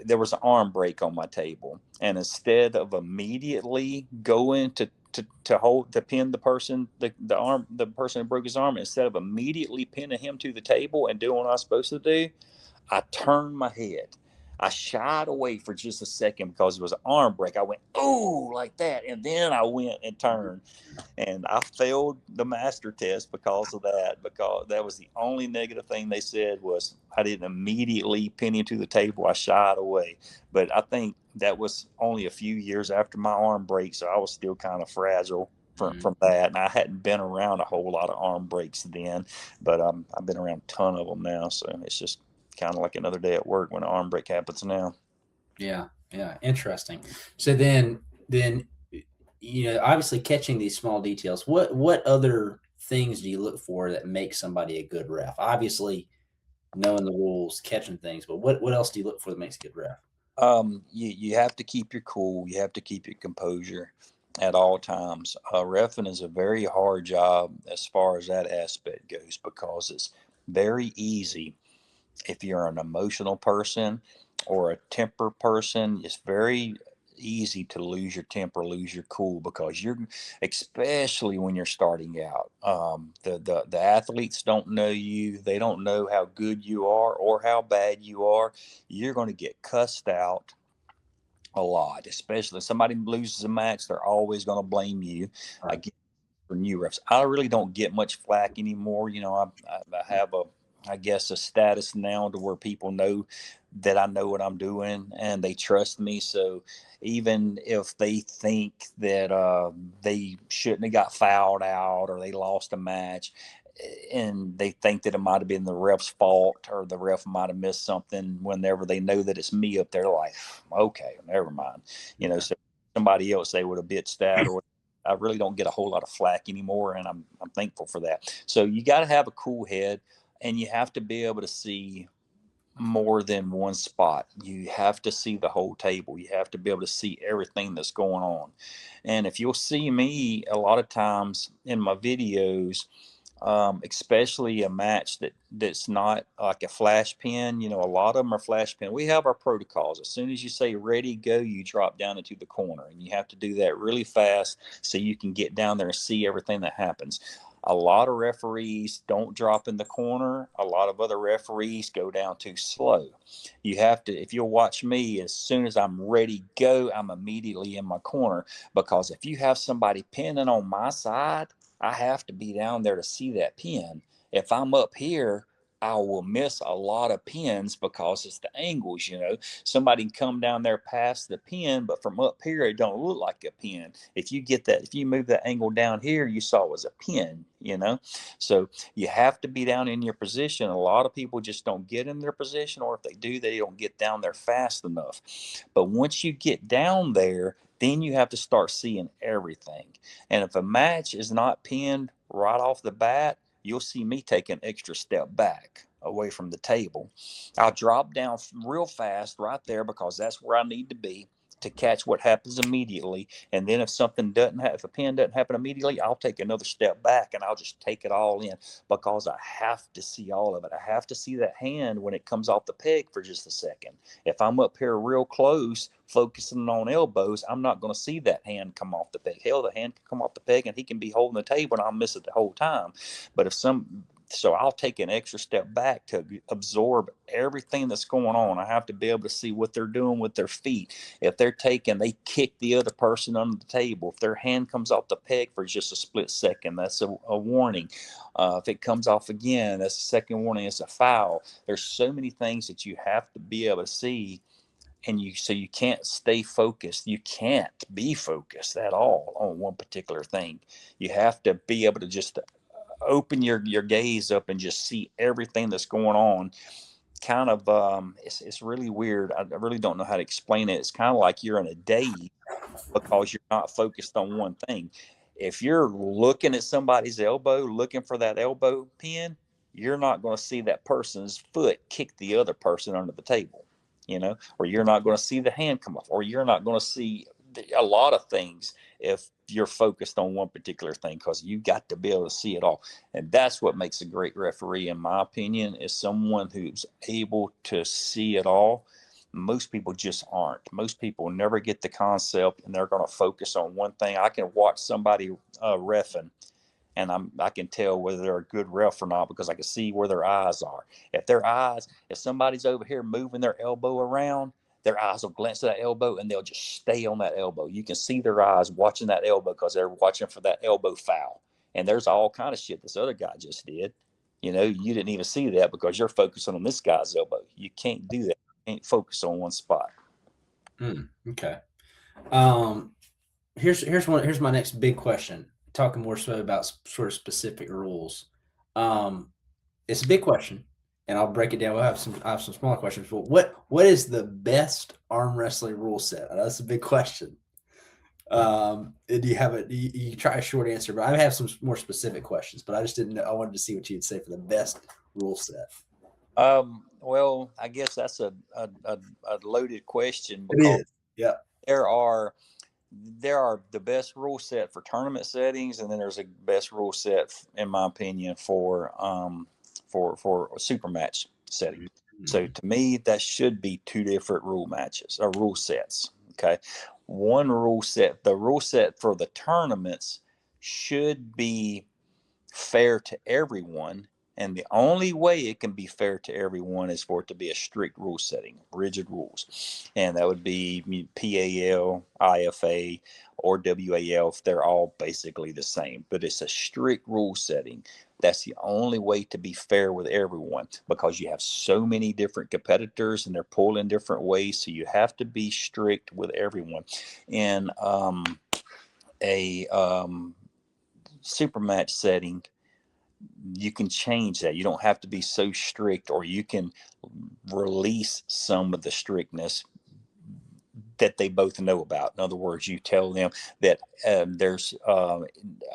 there was an arm break on my table, and instead of immediately going to hold to pin the person who broke his arm, instead of immediately pinning him to the table and doing what I was supposed to do, I turned my head. I shied away for just a second because it was an arm break. I went, oh, like that. And then I went and turned. And I failed the master test because of that, because that was the only negative thing they said was I didn't immediately pin him to the table. I shied away. But I think that was only a few years after my arm break, so I was still kind of fragile from that. And I hadn't been around a whole lot of arm breaks then, but I've been around a ton of them now. So it's just kind of like another day at work when an arm break happens now. Yeah, yeah, interesting. So then obviously catching these small details. What other things do you look for that make somebody a good ref? Obviously, knowing the rules, catching things, but what else do you look for that makes a good ref? You have to keep your cool. You have to keep your composure at all times. Reffing is a very hard job as far as that aspect goes, because it's very easy if you're an emotional person or a temper person. It's very easy to lose your temper, lose your cool, because especially when you're starting out. The athletes don't know you. They don't know how good you are or how bad you are. You're going to get cussed out a lot, especially if somebody loses a match. They're always going to blame you. Right. For new refs, I really don't get much flack anymore. I have I guess, a status now to where people know that I know what I'm doing and they trust me. So even if they think that they shouldn't have got fouled out or they lost a match, and they think that it might have been the ref's fault or the ref might have missed something, whenever they know that it's me up there, like, okay, never mind. Okay. So somebody else, they would have bitched that, or I really don't get a whole lot of flack anymore, and I'm thankful for that. So you got to have a cool head, and you have to be able to see more than one spot. You have to see the whole table. You have to be able to see everything that's going on. And if you'll see me a lot of times in my videos, especially a match that's not like a flash pin. A lot of them are flash pin. We have our protocols. As soon as you say ready, go, you drop down into the corner, and you have to do that really fast so you can get down there and see everything that happens. A lot of referees don't drop in the corner. A lot of other referees go down too slow. You have to, if you'll watch me, as soon as I'm ready to go, I'm immediately in my corner, because if you have somebody pinning on my side, I have to be down there to see that pin. If I'm up here, I will miss a lot of pins because it's the angles. Somebody can come down there past the pin, but from up here it don't look like a pin. If you move that angle down here, you saw it was a pin. So you have to be down in your position. A lot of people just don't get in their position, or if they do, they don't get down there fast enough. But once you get down there, then you have to start seeing everything. And if a match is not pinned right off the bat, you'll see me take an extra step back away from the table. I'll drop down real fast right there because that's where I need to be to catch what happens immediately. And then if something doesn't have, if a pin doesn't happen immediately, I'll take another step back and I'll just take it all in because I have to see all of it. I have to see that hand when it comes off the peg for just a second. If I'm up here real close, focusing on elbows, I'm not going to see that hand come off the peg. Hell, the hand can come off the peg and he can be holding the table and I'll miss it the whole time. But so I'll take an extra step back to absorb everything that's going on. I have to be able to see what they're doing with their feet. If they're they kick the other person under the table. If their hand comes off the peg for just a split second, that's a warning. If it comes off again, that's a second warning. It's a foul. There's so many things that you have to be able to see, and you can't stay focused. You can't be focused at all on one particular thing. You have to be able to just open your gaze up and just see everything that's going on. Kind of it's really weird. I really don't know how to explain it. It's kind of like you're in a daze because you're not focused on one thing. If you're looking at somebody's elbow, looking for that elbow pin, you're not going to see that person's foot kick the other person under the table, or you're not going to see the hand come off, or you're not going to see a lot of things if you're focused on one particular thing, because you got to be able to see it all. And that's what makes a great referee, in my opinion, is someone who's able to see it all. Most people just aren't. Most people never get the concept, and they're going to focus on one thing. I can watch somebody reffing, and I can tell whether they're a good ref or not because I can see where their eyes are. If somebody's over here moving their elbow around, their eyes will glance at that elbow and they'll just stay on that elbow. You can see their eyes watching that elbow because they're watching for that elbow foul. And there's all kind of shit this other guy just did. You didn't even see that because you're focusing on this guy's elbow. You can't do that. You can't focus on one spot. Okay. Um, here's my next big question. Talking more so about sort of specific rules. Um, it's a big question, and I'll break it down. I have some smaller questions. But what is the best arm wrestling rule set? That's a big question. Do you have it? You try a short answer, but I have some more specific questions. But I just didn't know. I wanted to see what you'd say for the best rule set. Well, I guess that's a loaded question It because is. Yeah. there are the best rule set for tournament settings, and then there's a best rule set, in my opinion, for a super match setting. So to me, that should be two different rule sets. Okay, the rule set for the tournaments should be fair to everyone. And the only way it can be fair to everyone is for it to be a strict rule setting, rigid rules. And that would be PAL, IFA, or WAL. They're all basically the same, but it's a strict rule setting. That's the only way to be fair with everyone, because you have so many different competitors and they're pulled in different ways. So you have to be strict with everyone. In a super match setting, you can change that. You don't have to be so strict, or you can release some of the strictness that they both know about. In other words, you tell them that there's I'm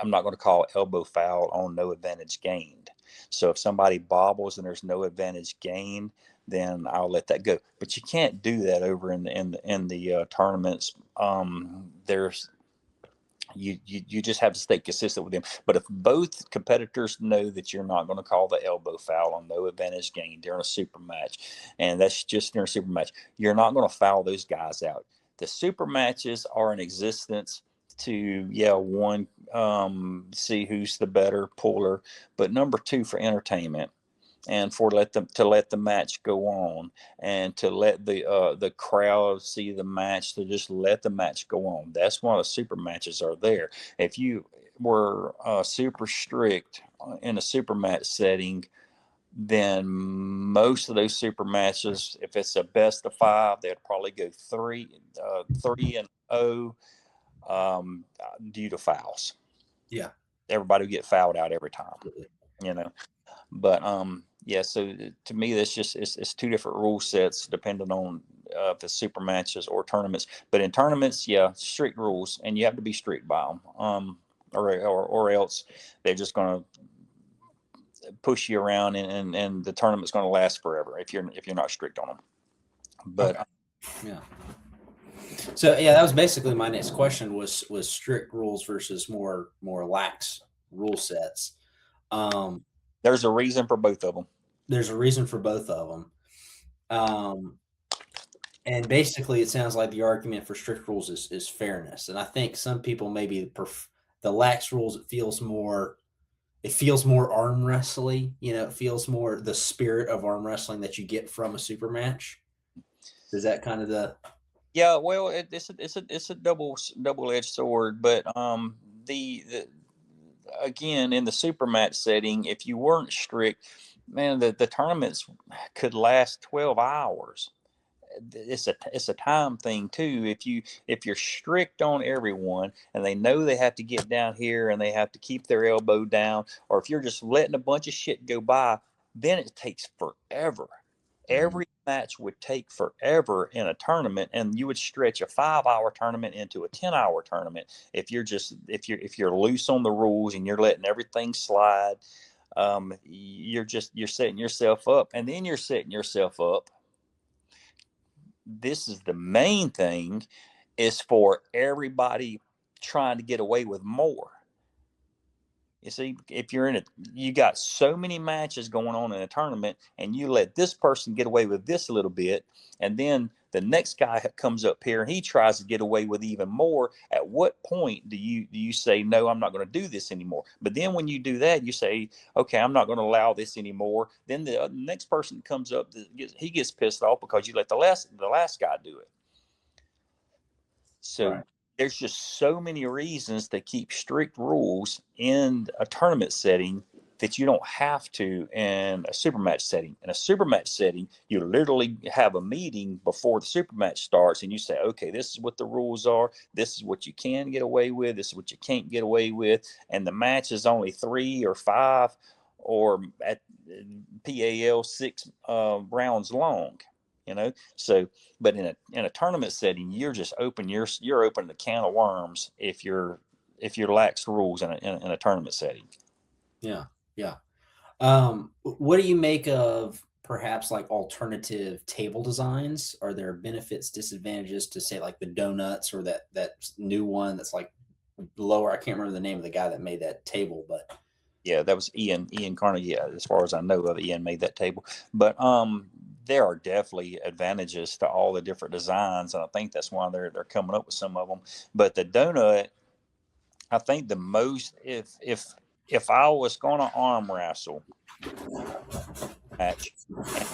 not going to call elbow foul on no advantage gained. So if somebody bobbles and there's no advantage gained, then I'll let that go. But you can't do that over in the tournaments. There's you just have to stay consistent with them. But if both competitors know that you're not going to call the elbow foul on no advantage gain during a super match, and that's just during a super match, you're not going to foul those guys out. The super matches are in existence to, one, see who's the better puller, but number two, for entertainment, and for let the match go on, and to let the crowd see the match, to just let the match go on. That's why the super matches are there. If you were super strict in a super match setting, then most of those super matches, if it's a best of five, they'd probably go 3-0 due to fouls. Yeah. Everybody would get fouled out every time, Absolutely. But so to me, that's just it's two different rule sets depending on the super matches or tournaments. But in tournaments, yeah, strict rules, and you have to be strict by them, or else they're just going to push you around, and the tournament's going to last forever if you're not strict on them. But okay. Yeah. So yeah, that was basically my next question was strict rules versus more lax rule sets. Um, there's a reason for both of them. there's a reason for both of them. And basically, it sounds like the argument for strict rules is fairness. And I think some people maybe the lax rules. It feels more arm wrestling. It feels more the spirit of arm wrestling that you get from a super match. Is that kind of the? Yeah, well, it's a double-edged sword, but the again, in the super match setting, if you weren't strict, man, the tournaments could last 12 hours. It's a time thing too. If you're strict on everyone and they know they have to get down here and they have to keep their elbow down, or if you're just letting a bunch of shit go by, then it takes forever. Every match would take forever in a tournament, and you would stretch a 5-hour tournament into a 10-hour tournament if you're loose on the rules and you're letting everything slide. You're setting yourself up, and then you're setting yourself up. This is the main thing, is for everybody trying to get away with more. You see, if you're in it, you got so many matches going on in a tournament, and you let this person get away with this a little bit, and then the next guy comes up here and he tries to get away with even more. At what point do you say, no, I'm not going to do this anymore? But then when you do that, you say, okay, I'm not going to allow this anymore. Then the next person comes up, he gets pissed off because you let the last guy do it. So Right. there's just so many reasons to keep strict rules in a tournament setting that you don't have to in a super match setting. In a super match setting, you literally have a meeting before the super match starts, and you say, okay, this is what the rules are. This is what you can get away with. This is what you can't get away with. And the match is only 3 or 5 or at PAL 6 rounds long. So, but in a tournament setting, you're just open. You're open the can of worms if you're lax rules in a tournament setting. Yeah. Yeah. What do you make of perhaps like alternative table designs? Are there benefits, disadvantages to say like the donuts or that new one that's like lower? I can't remember the name of the guy that made that table, but Yeah, that was Ian Carnegie. Yeah, as far as I know of, Ian made that table. But there are definitely advantages to all the different designs, and I think that's why they're coming up with some of them. But the donut, I think the most, if I was going to arm wrestle match and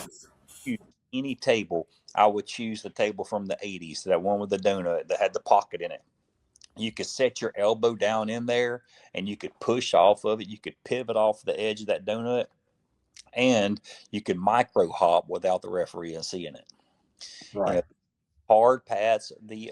choose any table, I would choose the table from the 80s, that one with the donut that had the pocket in it. You could set your elbow down in there and you could push off of it. You could pivot off the edge of that donut, and you could micro hop without the referee seeing it. You know, right. hard pads, the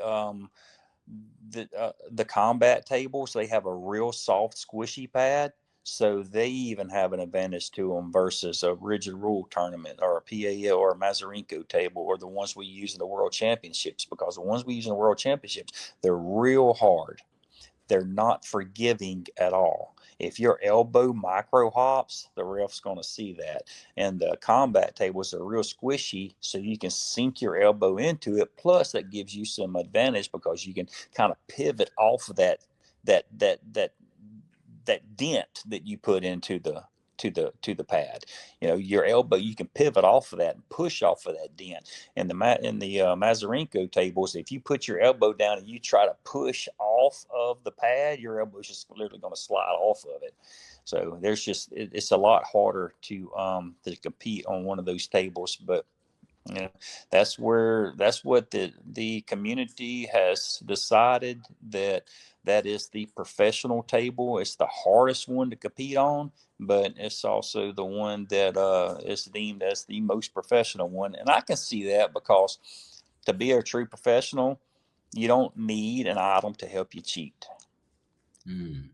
combat tables, they have a real soft, squishy pad. So they even have an advantage to them versus a rigid rule tournament or a PAL or a Mazarenko table, or the ones we use in the World Championships, because the ones we use in the World Championships, they're real hard. They're not forgiving at all. If your elbow micro hops, the ref's going to see that. And the combat tables are real squishy, so you can sink your elbow into it. Plus, that gives you some advantage because you can kind of pivot off of that dent that you put into the pad. Your elbow, you can pivot off of that and push off of that dent. In the Mazarenko tables, if you put your elbow down and you try to push off of the pad, your elbow is just literally going to slide off of it. So it's a lot harder to compete on one of those tables. But that's what the community has decided, that is the professional table. It's the hardest one to compete on, but it's also the one that is deemed as the most professional one. And I can see that, because to be a true professional, you don't need an item to help you cheat. Mm.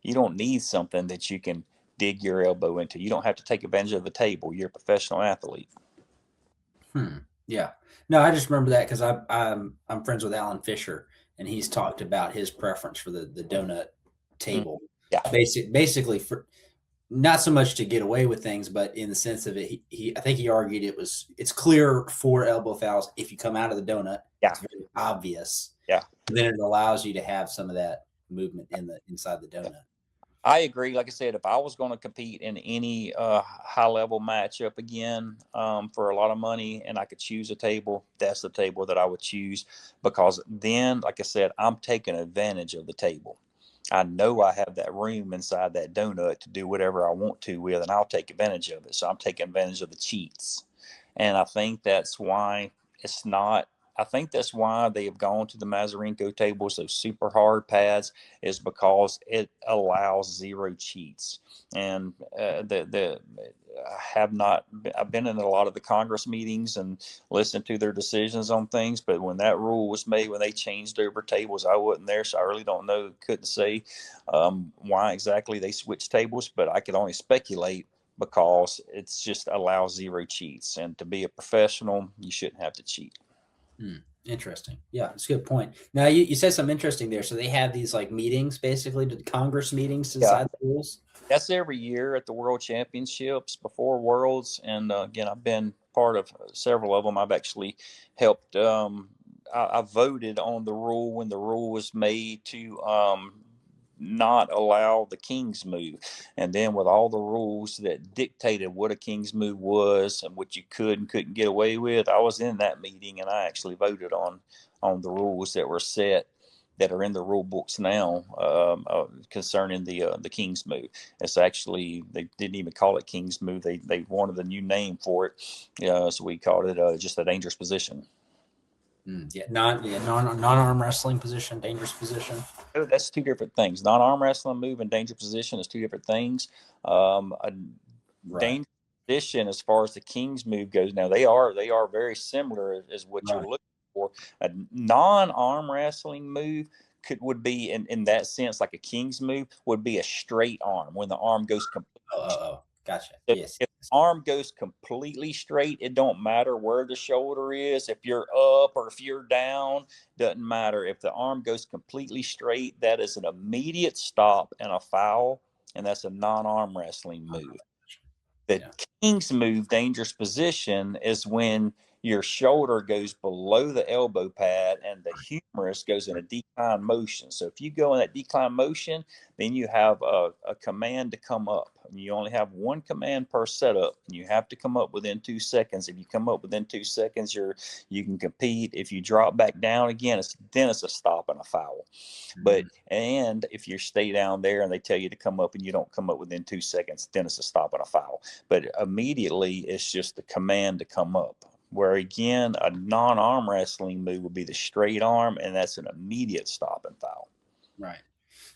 You don't need something that you can dig your elbow into. You don't have to take advantage of the table. You're a professional athlete. Hmm. Yeah. No, I just remember that because I'm friends with Alan Fisher, and he's talked about his preference for the donut Mm, table. yeah, Basically for not so much to get away with things, but in the sense of it, he I think he argued it's clear for elbow fouls if you come out of the donut. yeah, It's very obvious. yeah. Then it allows you to have some of that movement inside the Yeah. donut. I agree. Like I said, if I was going to compete in any high level matchup again for a lot of money and I could choose a table, that's the table that I would choose because then, like I said, I'm taking advantage of the table. I know I have that room inside that donut to do whatever I want to with, and I'll take advantage of it. So I'm taking advantage of the cheats. And I think that's why it's not. I think that's why they have gone to the Mazarenko tables, those super hard pads, is because it allows zero cheats. And I have not. I've been in a lot of the Congress meetings and listened to their decisions on things. But when that rule was made, when they changed over tables, I wasn't there, so I really don't know. Couldn't say why exactly they switched tables, but I could only speculate because it's just allows zero cheats. And to be a professional, you shouldn't have to cheat. Interesting. Yeah, that's a good point. Now you said something interesting there. So they have these like meetings, basically, the Congress meetings to Yeah, decide the rules. that's every year at the World Championships before Worlds. And again, I've been part of several of them. I've actually helped. I voted on the rule when the rule was made to not allow the King's move. And then with all the rules that dictated what a King's move was and what you could and couldn't get away with, I was in that meeting and I actually voted on the rules that were set that are in the rule books now concerning the King's move. It's actually they didn't even call it King's move. They wanted a new name for it, so we called it just a dangerous position. Non arm wrestling position, dangerous position. That's two different things. Non-arm wrestling move and danger position is two different things. A Right. danger position, as far as the King's move goes, now they are very similar as what you're Right. looking for. A non-arm wrestling move would be in that sense like a King's move would be a straight arm when the arm goes completely. Oh. Gotcha. If Yes. the arm goes completely straight, it don't matter where the shoulder is. If you're up or if you're down, doesn't matter. If the arm goes completely straight, that is an immediate stop and a foul, and that's a non-arm wrestling move. The Yeah. King's move, dangerous position, is when your shoulder goes below the elbow pad and the humerus goes in a decline motion. So if you go in that decline motion, then you have a command to come up. And you only have one command per setup. And you have to come up within 2 seconds. If you come up within 2 seconds, you can compete. If you drop back down again, then it's a stop and a foul. But and if you stay down there and they tell you to come up and you don't come up within 2 seconds, then it's a stop and a foul. But immediately it's just the command to come up. Where again, a non-arm wrestling move would be the straight arm, and that's an immediate stop and foul. Right.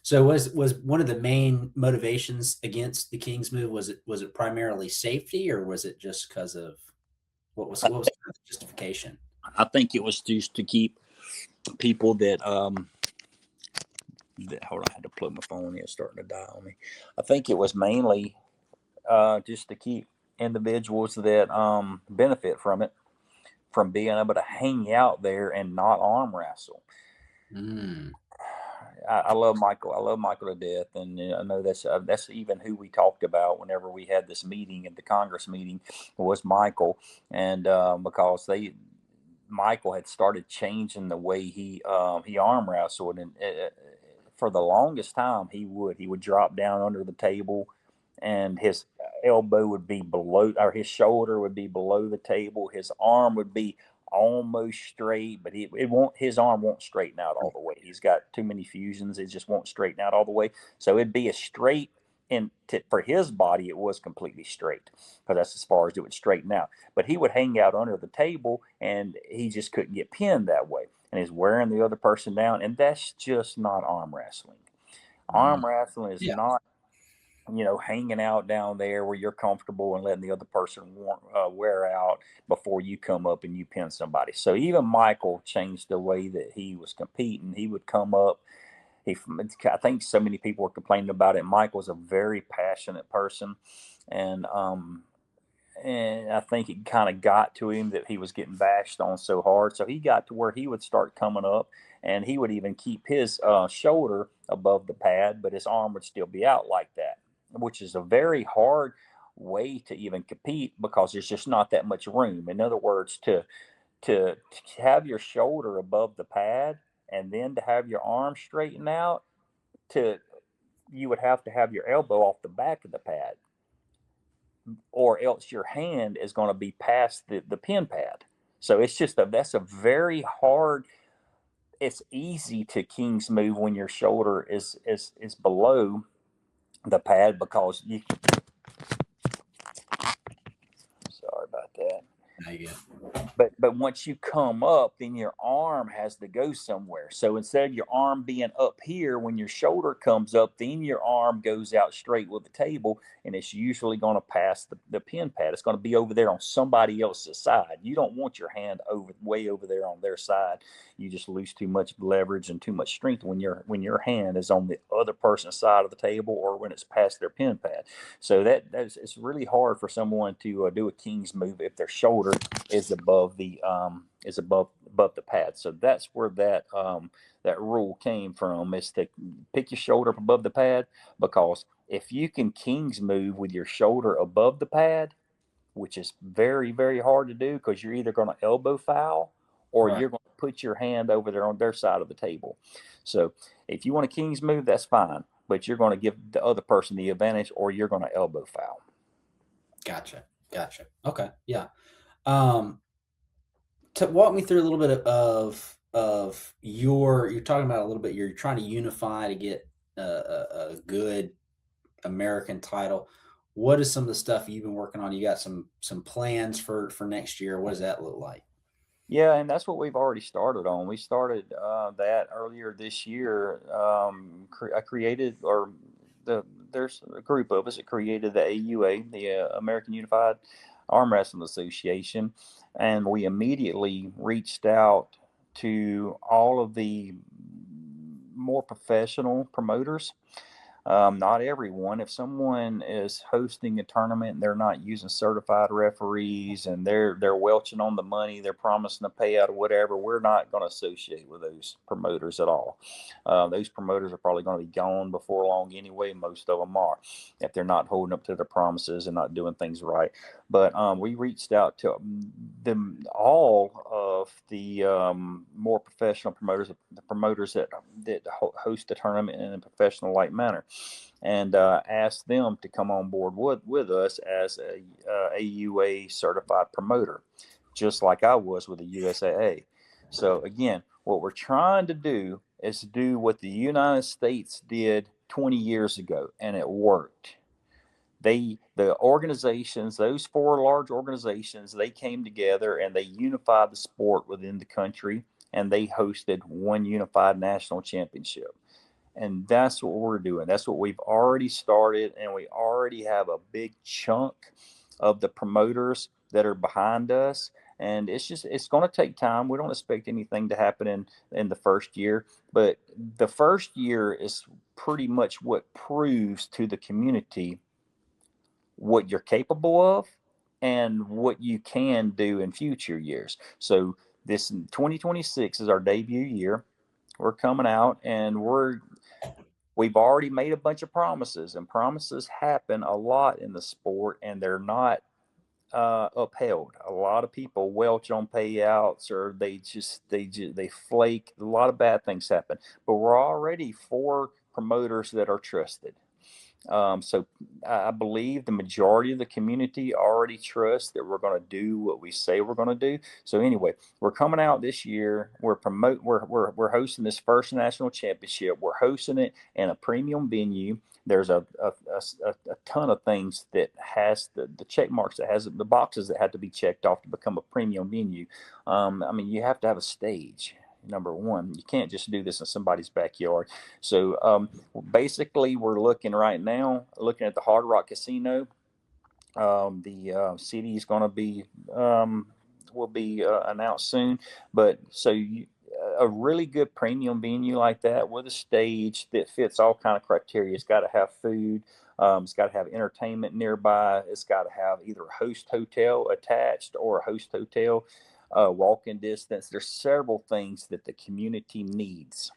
So was one of the main motivations against the King's move, was it primarily safety, or was it just because of what was the justification? I think it was just to keep people hold on, I had to plug my phone in, it's starting to die on me. I think it was mainly just to keep individuals that benefit from it from being able to hang out there and not arm wrestle. Mm, I love Michael. I love Michael to death, and I know that's even who we talked about whenever we had this meeting at the Congress meeting was Michael, and because Michael had started changing the way he arm wrestled, and for the longest time he would drop down under the table, and his elbow would be below, or his shoulder would be below the table. His arm would be almost straight, but it won't. His arm won't straighten out all the way. He's got too many fusions. It just won't straighten out all the way. So it'd be a straight. And for his body, it was completely straight because that's as far as it would straighten out. But he would hang out under the table, and he just couldn't get pinned that way. And he's wearing the other person down, and that's just not arm wrestling. mm, Arm wrestling is yeah. not hanging out down there where you're comfortable and letting the other person wear out before you come up and you pin somebody. So even Michael changed the way that he was competing. He would come up. I think so many people were complaining about it. Michael's a very passionate person, and and I think it kind of got to him that he was getting bashed on so hard. So he got to where he would start coming up, and he would even keep his shoulder above the pad, but his arm would still be out like that, which is a very hard way to even compete because there's just not that much room. In other words, to have your shoulder above the pad and then to have your arm straightened out, to you would have to have your elbow off the back of the pad, or else your hand is going to be past the pin pad. So it's just that's a very hard. It's easy to king's move when your shoulder is below the pad because you. Sorry about that. There you go. But once you come up, then your arm has to go somewhere. So instead of your arm being up here, when your shoulder comes up, then your arm goes out straight with the table, and it's usually going to pass the pin pad. It's going to be over there on somebody else's side. You don't want your hand way over there on their side. You just lose too much leverage and too much strength when your hand is on the other person's side of the table or when it's past their pin pad. So that's it's really hard for someone to do a king's move if their shoulder is above above the pad. So that's where that rule came from, is to pick your shoulder up above the pad, because if you can king's move with your shoulder above the pad, which is very, very hard to do because you're either going to elbow foul or Right. you're going to put your hand over there on their side of the table. So if you want a king's move, that's fine, but you're going to give the other person the advantage or you're going to elbow foul. Gotcha. Gotcha. Okay. Yeah. Um, to walk me through a little bit of you're talking about a little bit, you're trying to unify to get a good American title. What is some of the stuff you've been working on? You got some plans for next year. What does that look like? Yeah, and that's what we've already started on. We started that earlier this year. I created, or there's a group of us that created the AUA, the American Unified Arm Wrestling Association, and we immediately reached out to all of the more professional promoters. Not everyone. If someone is hosting a tournament and they're not using certified referees and they're welching on the money, they're promising a payout or whatever, we're not going to associate with those promoters at all. Those promoters are probably going to be gone before long anyway. Most of them are, if they're not holding up to their promises and not doing things right. But we reached out to them, all of the more professional promoters, the promoters that host the tournament in a professional like manner, and asked them to come on board with us as a AUA certified promoter, just like I was with the USAA. So again, what we're trying to do is do what the United States did 20 years ago, and it worked. The organizations, those four large organizations, they came together and they unified the sport within the country, and they hosted one unified national championship. And that's what we're doing. That's what we've already started, and we already have a big chunk of the promoters that are behind us. And it's going to take time. We don't expect anything to happen in the first year, but the first year is pretty much what proves to the community what you're capable of and what you can do in future years. So this 2026 is our debut year. We're coming out, and we've already made a bunch of promises, and promises happen a lot in the sport, and they're not upheld. A lot of people welch on payouts, or they flake. A lot of bad things happen, but we're already four promoters that are trusted. So I believe the majority of the community already trusts that we're going to do what we say we're going to do. So anyway, we're coming out this year. We're hosting this first national championship. We're hosting it in a premium venue. There's a ton of things that has the check marks, that has the boxes that had to be checked off to become a premium venue. I mean, you have to have a stage. Number one, you can't just do this in somebody's backyard. So basically, we're looking right now, looking at the Hard Rock Casino. The city is going to be will be announced soon, but a really good premium venue like that with a stage that fits all kind of criteria. It's got to have food. It's got to have entertainment nearby. It's got to have either a host hotel attached or a host hotel walking distance. There's several things that the community needs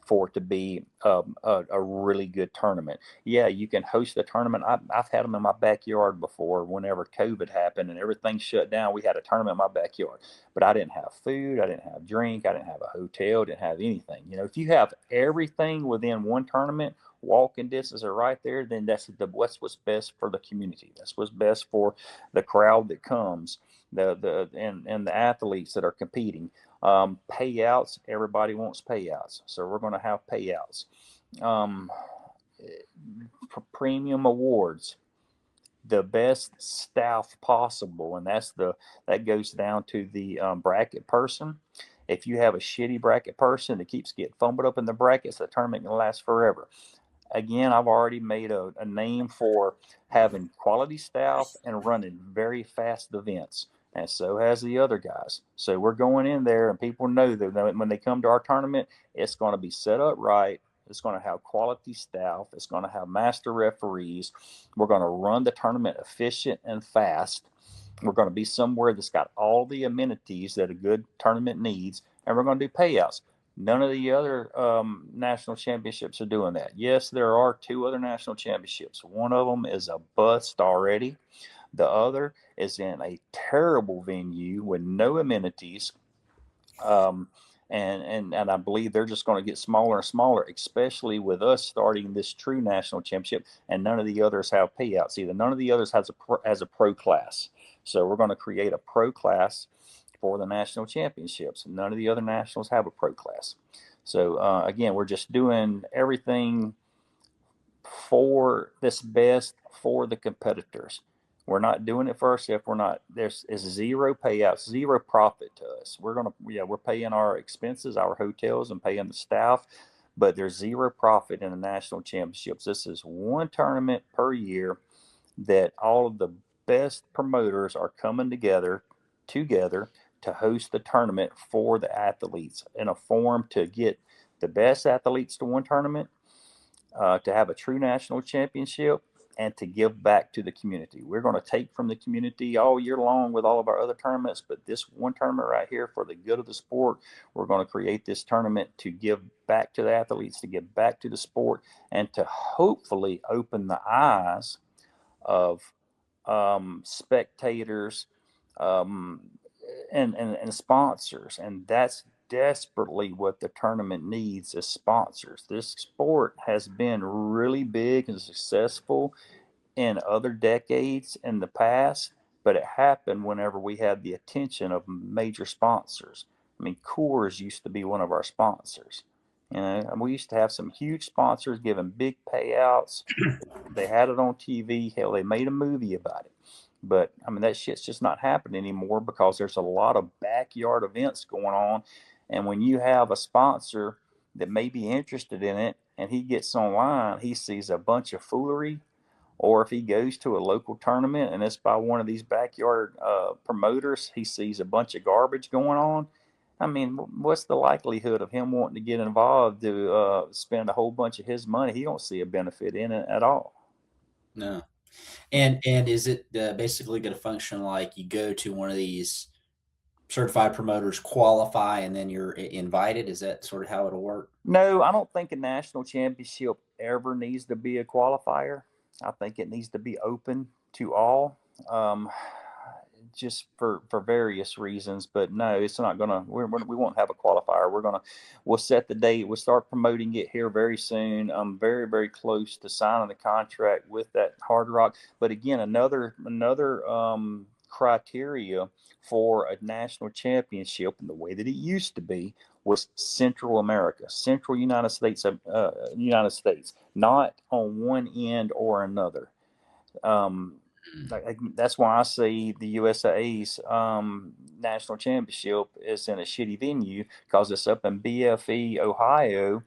for it to be a really good tournament. Yeah, you can host a tournament. I've had them in my backyard before. Whenever COVID happened and everything shut down, we had a tournament in my backyard. But I didn't have food. I didn't have drink. I didn't have a hotel. Didn't have anything. You know, if you have everything within one tournament, walking distance are right there, then that's what's best for the community. That's what's best for the crowd that comes, and the athletes that are competing. Payouts, everybody wants payouts, so we're going to have payouts. Um, Premium awards, the best staff possible, and that goes down to the bracket person. If you have a shitty bracket person that keeps getting fumbled up in the brackets, the tournament can last forever. Again, I've already made a name for having quality staff and running very fast events. And so has the other guys. So we're going in there, and people know that when they come to our tournament, it's going to be set up right. It's going to have quality staff. It's going to have master referees. We're going to run the tournament efficient and fast. We're going to be somewhere that's got all the amenities that a good tournament needs, and we're going to do payouts. None of the other national championships are doing that. Yes, there are 2 other national championships. One of them is a bust already. The other is in a terrible venue with no amenities. And I believe they're just going to get smaller and smaller, especially with us starting this true national championship. And none of the others have payouts either. None of the others has a pro class. So we're going to create a pro class for the national championships. None of the other nationals have a pro class. So again, we're just doing everything for this best for the competitors. We're not doing it for ourselves. We're not. There's 0 payouts, 0 profit to us. We're paying our expenses, our hotels, and paying the staff, but there's 0 profit in the national championships. This is one tournament per year that all of the best promoters are coming together to host the tournament for the athletes in a form to get the best athletes to one tournament, to have a true national championship, and to give back to the community. We're going to take from the community all year long with all of our other tournaments, but this one tournament right here for the good of the sport, we're going to create this tournament to give back to the athletes, to give back to the sport, and to hopefully open the eyes of spectators, um, and sponsors. And that's desperately what the tournament needs is sponsors. This sport has been really big and successful in other decades in the past, but it happened whenever we had the attention of major sponsors. I mean, Coors used to be one of our sponsors. You know, and we used to have some huge sponsors giving big payouts. They had it on TV. Hell, they made a movie about it. But I mean, that shit's just not happening anymore because there's a lot of backyard events going on. And when you have a sponsor that may be interested in it and he gets online, he sees a bunch of foolery. Or if he goes to a local tournament and it's by one of these backyard promoters, he sees a bunch of garbage going on. I mean, what's the likelihood of him wanting to get involved to spend a whole bunch of his money? He don't see a benefit in it at all. No. And is it basically going to function like you go to one of these certified promoters, qualify, and then you're invited? Is that sort of how it'll work? No, I don't think a national championship ever needs to be a qualifier. I think it needs to be open to all, just for various reasons. But no, it's not gonna. We won't have a qualifier. We'll set the date. We'll start promoting it here very soon. I'm very close to signing the contract with that Hard Rock. But again, another criteria for a national championship, and the way that it used to be, was Central America, Central United States, not on one end or another. Um, that's why I see the USA's national championship is in a shitty venue because it's up in BFE, Ohio,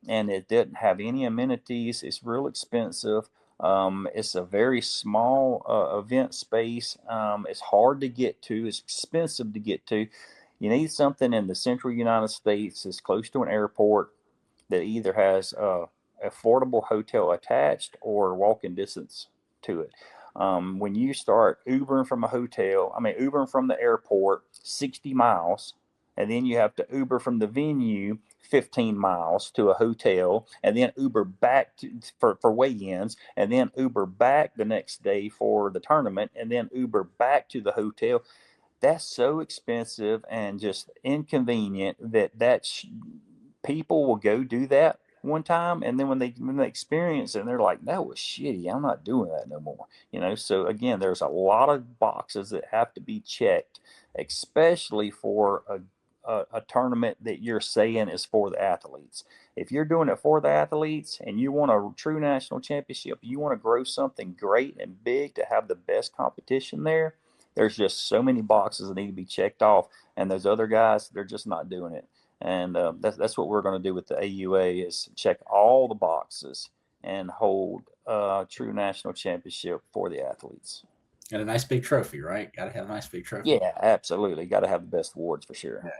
and it doesn't have any amenities. It's real expensive. It's a very small event space. It's hard to get to. It's expensive to get to. You need something in the central United States that's close to an airport that either has a affordable hotel attached or walking distance to it. When you start Ubering from a hotel, Ubering from the airport 60 miles, and then you have to Uber from the venue 15 miles to a hotel, and then Uber back for weigh-ins, and then Uber back the next day for the tournament, and then Uber back to the hotel. That's so expensive and just inconvenient that people will go do that one time, and then when they experience it, and they're like, that was shitty, I'm not doing that no more. So again, there's a lot of boxes that have to be checked, especially for a tournament that you're saying is for the athletes. If you're doing it for the athletes and you want a true national championship, you want to grow something great and big to have the best competition there, there's just so many boxes that need to be checked off, and those other guys, they're just not doing it. And that's what we're going to do with the AUA, is check all the boxes and hold a true national championship for the athletes. And a nice big trophy, right? Got to have a nice big trophy. Yeah, absolutely. Got to have the best awards for sure. Yeah.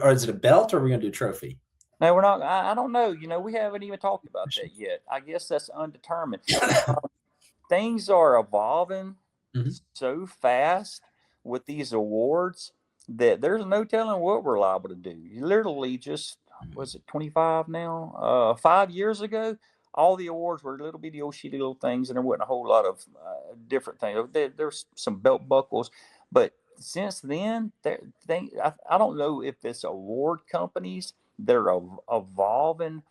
Or is it a belt, or are we going to do a trophy? No, we're not. I don't know. We haven't even talked about that yet. I guess that's undetermined. Things are evolving so fast with these awards that there's no telling what we're liable to do. You literally just, was it 25 now? 5 years ago, all the awards were little bitty old shitty little things, and there wasn't a whole lot of different things. There's some belt buckles, but since then, I don't know if it's award companies that are evolving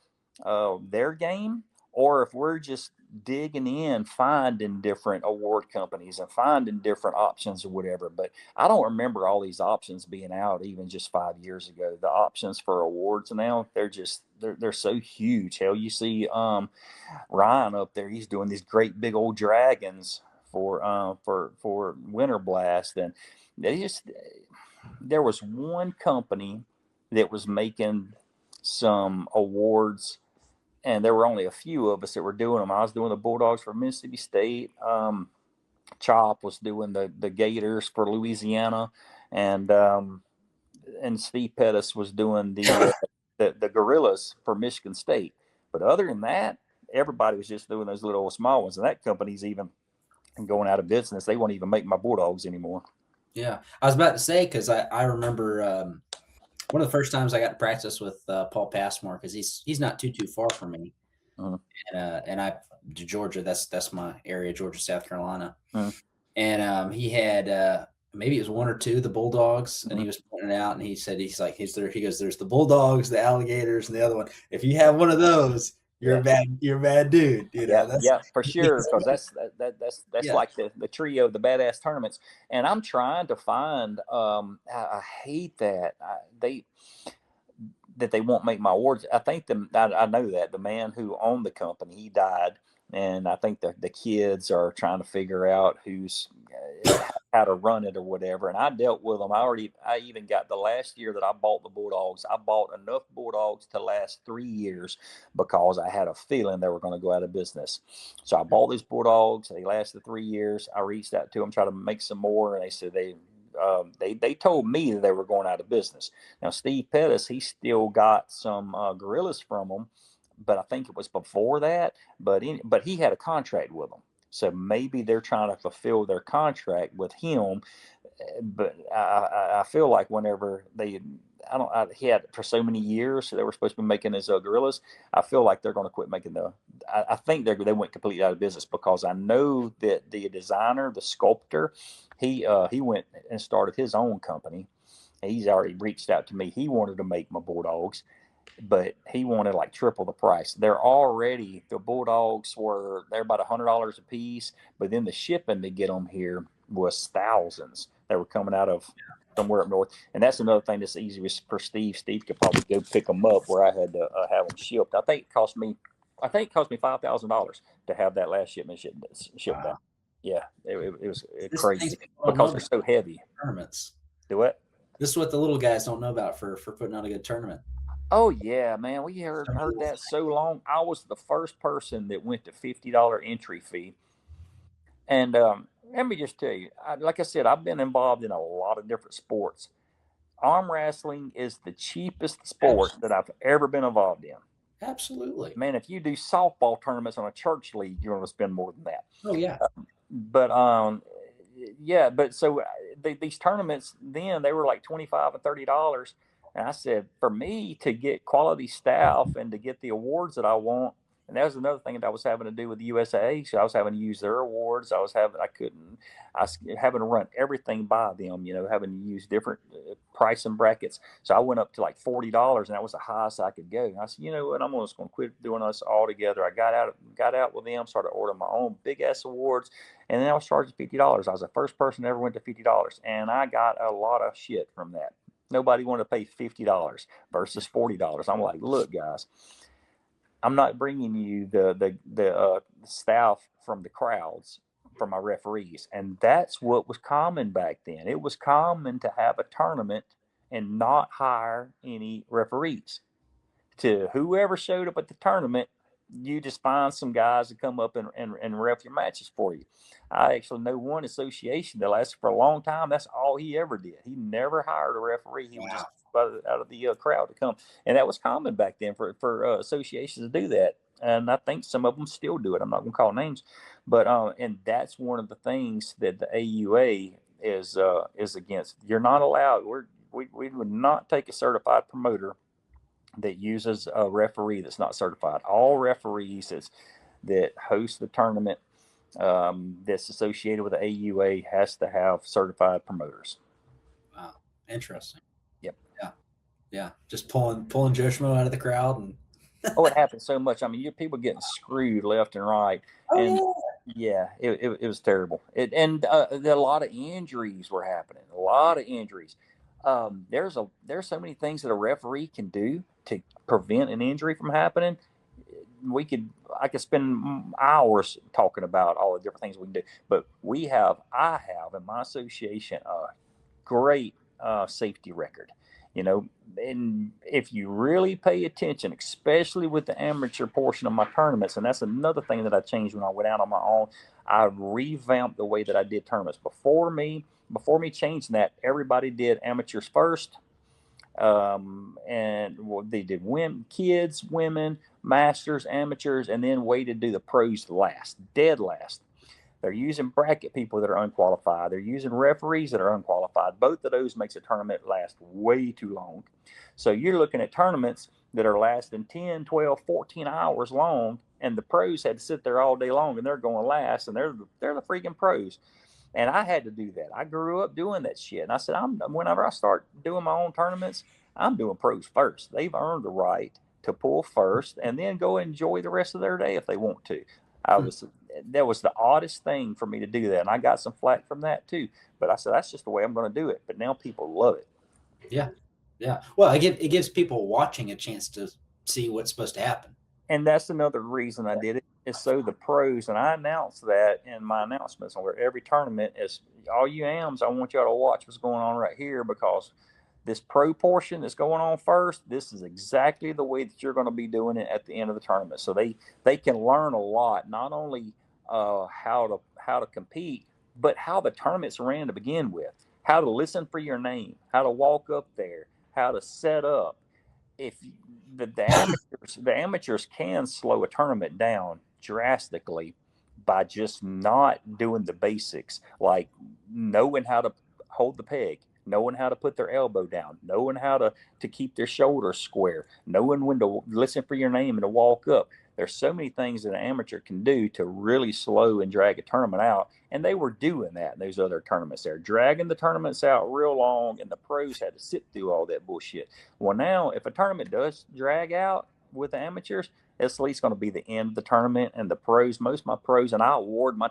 their game, or if we're just digging in, finding different award companies and finding different options or whatever. But I don't remember all these options being out even just 5 years ago. The options for awards now, they're so huge. Hell, you see Ryan up there, he's doing these great big old dragons for Winter Blast, and there was one company that was making some awards, and there were only a few of us that were doing them. I was doing the Bulldogs for Mississippi State. Chop was doing the Gators for Louisiana, and Steve Pettis was doing the Gorillas for Michigan State. But other than that, everybody was just doing those little small ones, and that company's even going out of business. They won't even make my Bulldogs anymore. Yeah, I was about to say, because I remember one of the first times I got to practice with Paul Passmore, because he's not too far from me, and I to Georgia. That's my area, Georgia, South Carolina, and he had maybe it was one or two the Bulldogs, and he was pointing it out, and he said he goes, there's the Bulldogs, the Alligators, and the other one. If you have one of those, you're a bad dude. Yeah, for sure, because that's like the trio of the badass tournaments. And I'm trying to find. I hate that they won't make my awards. I think I know that the man who owned the company, he died, and I think the kids are trying to figure out who's how to run it or whatever. And I dealt with them. I even got the last year that I bought the Bulldogs. I bought enough Bulldogs to last 3 years because I had a feeling they were going to go out of business. So I bought these Bulldogs. They lasted 3 years. I reached out to them, tried to make some more, and they said they told me that they were going out of business. Now, Steve Pettis, he still got some Gorillas from them, but I think it was before that. But he had a contract with them. So maybe they're trying to fulfill their contract with him. But I feel like whenever he had for so many years, so they were supposed to be making his Gorillas. I feel like they're going to quit making I think they went completely out of business, because I know that the designer, the sculptor, he went and started his own company. He's already reached out to me. He wanted to make my Bulldogs, but he wanted like triple the price. The Bulldogs they're about $100 a piece, but then the shipping to get them here was thousands. They were coming out of somewhere up north, and that's another thing that's easy for Steve. Steve could probably go pick them up where I had to have them shipped. I think it cost me $5,000 to have that last shipment shipped out. Yeah, it was crazy because they're so heavy. Tournaments. Do what? This is what the little guys don't know about for putting on a good tournament. Oh yeah, man, we heard that so long. I was the first person that went to $50 entry fee, and let me just tell you, like I said, I've been involved in a lot of different sports. arm wrestling is the cheapest sport that I've ever been involved in. Absolutely. Man, if you do softball tournaments on a church league, you're going to spend more than that. Oh yeah. But yeah, but so these tournaments then they were like $25 and $30, and I said for me to get quality staff and to get the awards that I want, and that was another thing that I was having to do with the USA. So I was having to use their awards. I was having to run everything by them. Having to use different pricing brackets. So I went up to like $40, and that was the highest I could go. And I said, you know what, I'm just going to quit doing this all together. I got out with them, started ordering my own big ass awards. And then I was charging $50. I was the first person that ever went to $50. And I got a lot of shit from that. Nobody wanted to pay $50 versus $40. I'm like, look, guys, I'm not bringing you the staff from the crowds for my referees. And that's what was common back then. It was common to have a tournament and not hire any referees. To whoever showed up at the tournament, you just find some guys to come up and ref your matches for you. I actually know one association that lasted for a long time. That's all he ever did. He never hired a referee. He would just out of the crowd to come, and that was common back then for associations to do that. And I think some of them still do it. I'm not going to call names, but and that's one of the things that the AUA is against. You're not allowed. We would not take a certified promoter that uses a referee that's not certified. All referees that host the tournament that's associated with the AUA has to have certified promoters. Wow, interesting. Yep. Yeah. Just pulling Joe Schmo out of the crowd and. Oh, it happens so much. I mean, you people getting screwed left and right, and yeah, it was terrible. A lot of injuries were happening. A lot of injuries. There's so many things that a referee can do to prevent an injury from happening. I could spend hours talking about all the different things we can do, but I have in my association a great safety record, and if you really pay attention, especially with the amateur portion of my tournaments, and that's another thing that I changed when I went out on my own. I revamped the way that I did tournaments. Before me changing that, everybody did amateurs first, and they did kids, women, masters, amateurs, and then waited to do the pros last, dead last. They're using bracket people that are unqualified. They're using referees that are unqualified. Both of those makes a tournament last way too long. So you're looking at tournaments that are lasting 10, 12, 14 hours long, and the pros had to sit there all day long, and they're going last, and they're the freaking pros. And I had to do that. I grew up doing that shit. And I said, whenever I start doing my own tournaments, I'm doing pros first. They've earned the right to pull first and then go enjoy the rest of their day if they want to. That was the oddest thing for me to do that. And I got some flack from that too. But I said, that's just the way I'm going to do it. But now people love it. Yeah. Yeah. Well, it gives people watching a chance to see what's supposed to happen. And that's another reason I did it, is so the pros, and I announced that in my announcements on where every tournament is, all you AMs, I want y'all to watch what's going on right here, because this pro portion that's going on first, this is exactly the way that you're going to be doing it at the end of the tournament. So they can learn a lot, not only how to compete, but how the tournament's ran to begin with, how to listen for your name, how to walk up there, how to set up. If the amateurs can slow a tournament down drastically by just not doing the basics, like knowing how to hold the peg, knowing how to put their elbow down, knowing how to keep their shoulders square, knowing when to listen for your name and to walk up. There's so many things that an amateur can do to really slow and drag a tournament out. And they were doing that in those other tournaments. They're dragging the tournaments out real long, and the pros had to sit through all that bullshit. Well, now, if a tournament does drag out with the amateurs, it's at least going to be the end of the tournament. And the pros, most of my pros, and I award my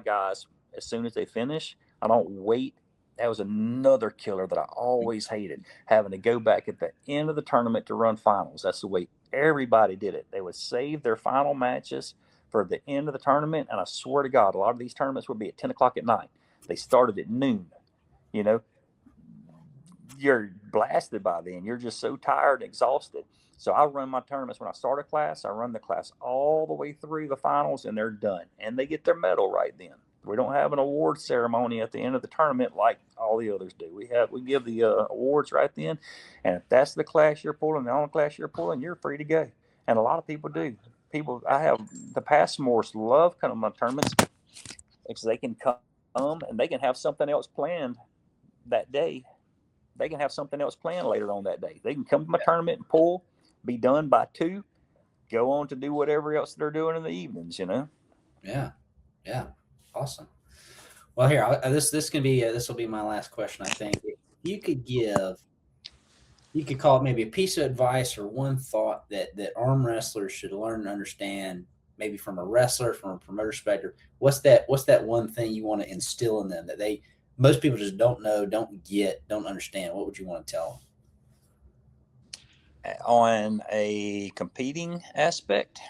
guys as soon as they finish. I don't wait. That was another killer that I always hated, having to go back at the end of the tournament to run finals. That's the way everybody did it. They would save their final matches for the end of the tournament. And I swear to God, a lot of these tournaments would be at 10 o'clock at night. They started at noon. You're blasted by then. You're just so tired and exhausted. So I run my tournaments when I start a class. I run the class all the way through the finals, and they're done. And they get their medal right then. We don't have an award ceremony at the end of the tournament like all the others do. We give the awards right then, and if that's the class you're pulling, the only class you're pulling, you're free to go. And a lot of people do. People, I have the Passmores love coming to my tournaments because they can come and they can have something else planned that day. They can have something else planned later on that day. They can come to my tournament and pull, be done by 2, go on to do whatever else they're doing in the evenings. Yeah. Yeah. Awesome. Well, here, this can be this will be my last question. I think if you could give, you could call it maybe a piece of advice or one thought that arm wrestlers should learn and understand, maybe from a wrestler, from a promoter perspective. What's that one thing you want to instill in them that they most people just don't know, don't get, don't understand? What would you want to tell On a competing aspect, them?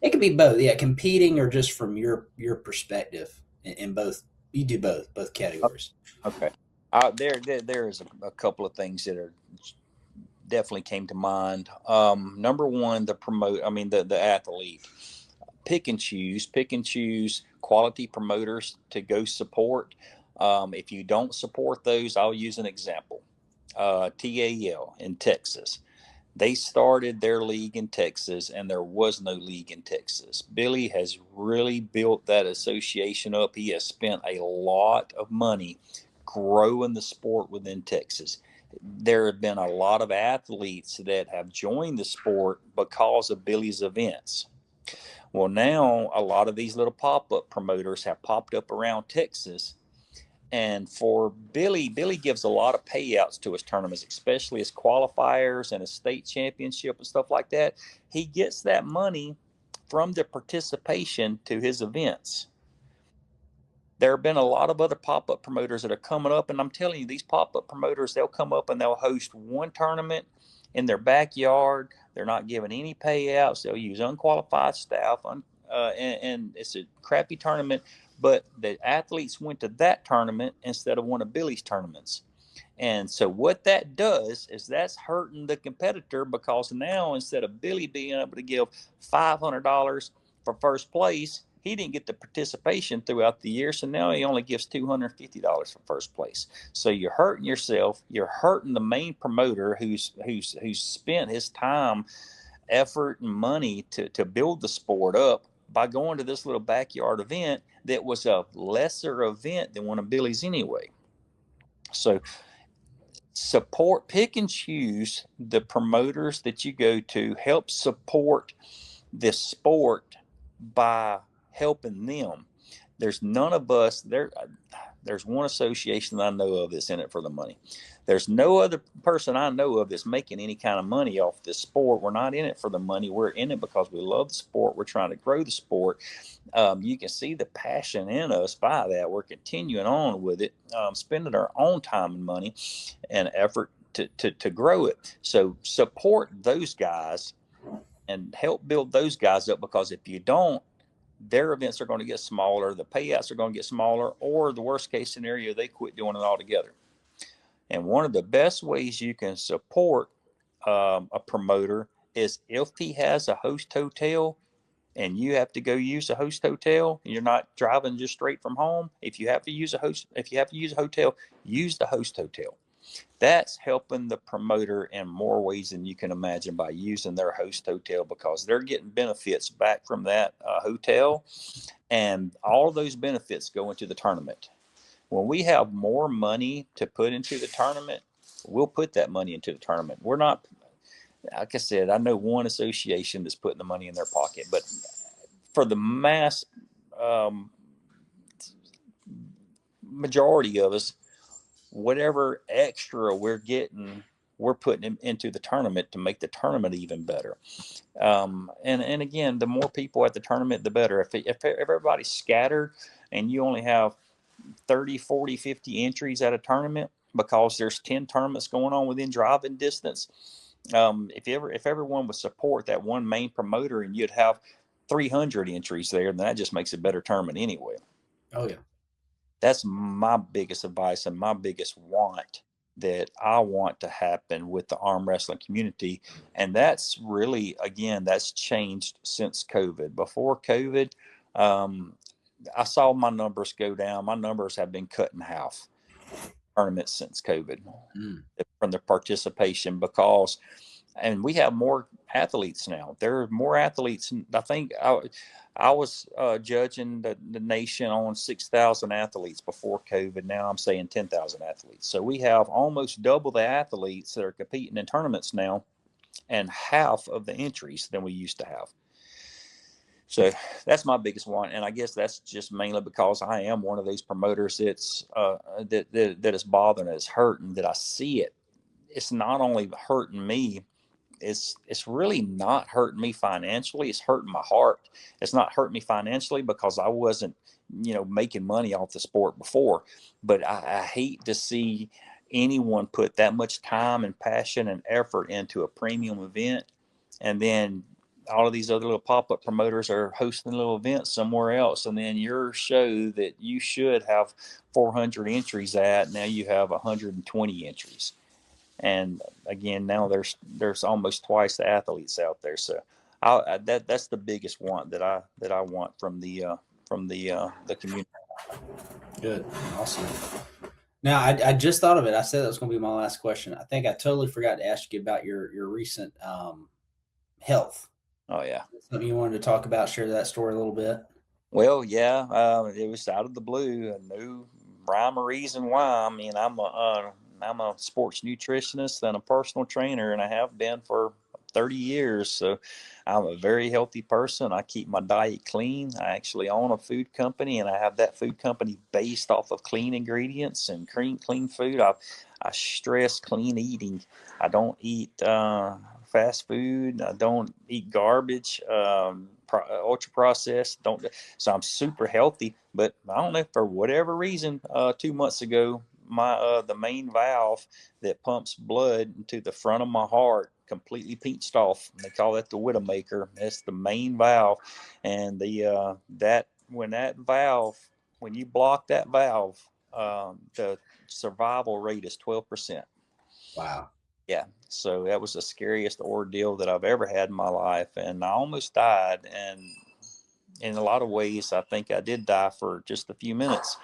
It could be both, yeah, competing or just from your perspective in both. You do both categories. okay. There is a couple of things that are definitely came to mind. Number one, the athlete. Pick and choose quality promoters to go support. If you don't support those, I'll use an example. TAL in Texas. They started their league in Texas, and there was no league in Texas. Billy has really built that association up. He has spent a lot of money growing the sport within Texas. There have been a lot of athletes that have joined the sport because of Billy's events. Well, now a lot of these little pop-up promoters have popped up around Texas. And for Billy gives a lot of payouts to his tournaments, especially his qualifiers and his state championship and stuff like that. He gets that money from the participation to his events. There have been a lot of other pop-up promoters that are coming up, and I'm telling you, these pop-up promoters, they'll come up and they'll host one tournament in their backyard. They're not giving any payouts. They'll use unqualified staff, and it's a crappy tournament, but the athletes went to that tournament instead of one of Billy's tournaments. And so what that does is that's hurting the competitor, because now instead of Billy being able to give $500 for first place, he didn't get the participation throughout the year. So now he only gives $250 for first place. So you're hurting yourself. You're hurting the main promoter who's spent his time, effort, and money to build the sport up by going to this little backyard event that was a lesser event than one of Billy's anyway. So pick and choose the promoters that you go to. Help support this sport by helping them. There's none of us there. There's one association that I know of that's in it for the money. There's no other person I know of that's making any kind of money off this sport. We're not in it for the money. We're in it because we love the sport. We're trying to grow the sport. You can see the passion in us by that. We're continuing on with it, spending our own time and money and effort to grow it. So support those guys and help build those guys up, because if you don't, their events are going to get smaller, the payouts are going to get smaller, or the worst case scenario, they quit doing it altogether. And one of the best ways you can support a promoter is if he has a host hotel and you have to go use a host hotel, you're not driving just straight from home. If you have to use a hotel, use the host hotel. That's helping the promoter in more ways than you can imagine by using their host hotel, because they're getting benefits back from that hotel, and all of those benefits go into the tournament. When we have more money to put into the tournament, we'll put that money into the tournament. We're not, like I said, I know one association that's putting the money in their pocket, but for the mass majority of us, whatever extra we're getting, we're putting into the tournament to make the tournament even better. And again, the more people at the tournament, the better. If everybody's scattered and you only have 30, 40, 50 entries at a tournament because there's 10 tournaments going on within driving distance, if everyone would support that one main promoter, and you'd have 300 entries there, then that just makes a better tournament anyway. Oh yeah. That's my biggest advice and my biggest want that I want to happen with the arm wrestling community. And that's really, again, that's changed since COVID. Before COVID, I saw my numbers go down. My numbers have been cut in half tournaments since COVID from the participation because, and we have more athletes now. There are more athletes. I think I was judging the nation on 6,000 athletes before COVID. Now I'm saying 10,000 athletes. So we have almost double the athletes that are competing in tournaments now and half of the entries than we used to have. So that's my biggest one, and I guess that's just mainly because I am one of those promoters that's that is bothering, it's hurting. That I see it. It's not only hurting me. It's really not hurting me financially. It's hurting my heart. It's not hurting me financially because I wasn't, making money off the sport before. But I hate to see anyone put that much time and passion and effort into a premium event, and then all of these other little pop-up promoters are hosting little events somewhere else, and then your show that you should have 400 entries at, now you have 120 entries. And again, now there's almost twice the athletes out there. So that's the biggest want that I want from the community. Good. Awesome. Now, I just thought of it. I said that was going to be my last question. I think I totally forgot to ask you about your recent health. Oh yeah. Something you wanted to talk about? Share that story a little bit. Well, yeah, it was out of the blue, no rhyme or reason why. I mean, I'm a sports nutritionist and a personal trainer, and I have been for 30 years. So I'm a very healthy person. I keep my diet clean. I actually own a food company, and I have that food company based off of clean ingredients and clean food. I stress clean eating. I don't eat fast food. I don't eat garbage. Ultra processed. Don't. So I'm super healthy. But I don't know, for whatever reason, 2 months ago, my the main valve that pumps blood into the front of my heart completely pinched off. They call that the widowmaker. That's the main valve, and when you block that valve, the survival rate is 12%. Wow. Yeah, so that was the scariest ordeal that I've ever had in my life, and I almost died. And in a lot of ways, I think I did die for just a few minutes.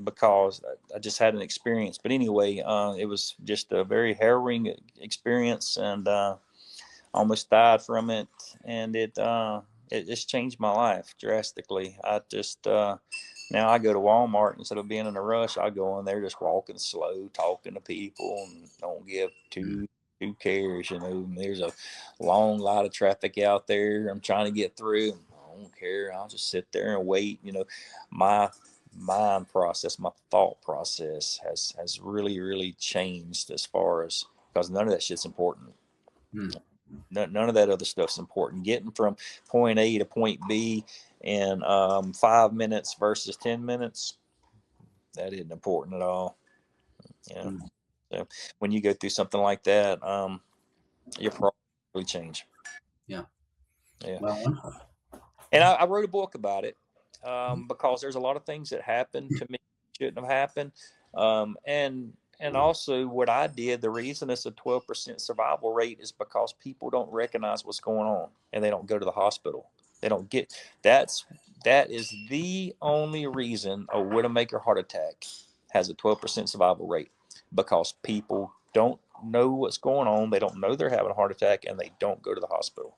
Because I just had an experience. But anyway, it was just a very harrowing experience, and almost died from it. And it just changed my life drastically. I just now I go to Walmart, instead of being in a rush, I go in there just walking slow, talking to people, and don't give two cares. There's a long lot of traffic out there. I'm trying to get through. I don't care. I'll just sit there and wait. My mind process, my thought process has really changed, as far as, because none of that shit's important. Hmm. None of that other stuff's important. Getting from point A to point B in 5 minutes versus 10 minutes, that isn't important at all. Hmm. So when you go through something like that, your priorities really change. Yeah. Yeah. Well, wonderful. And I wrote a book about it, because there's a lot of things that happened to me shouldn't have happened. And also what I did, the reason it's a 12% survival rate is because people don't recognize what's going on, and they don't go to the hospital. They don't get that is the only reason a widowmaker heart attack has a 12% survival rate, because people don't know what's going on. They don't know they're having a heart attack, and they don't go to the hospital.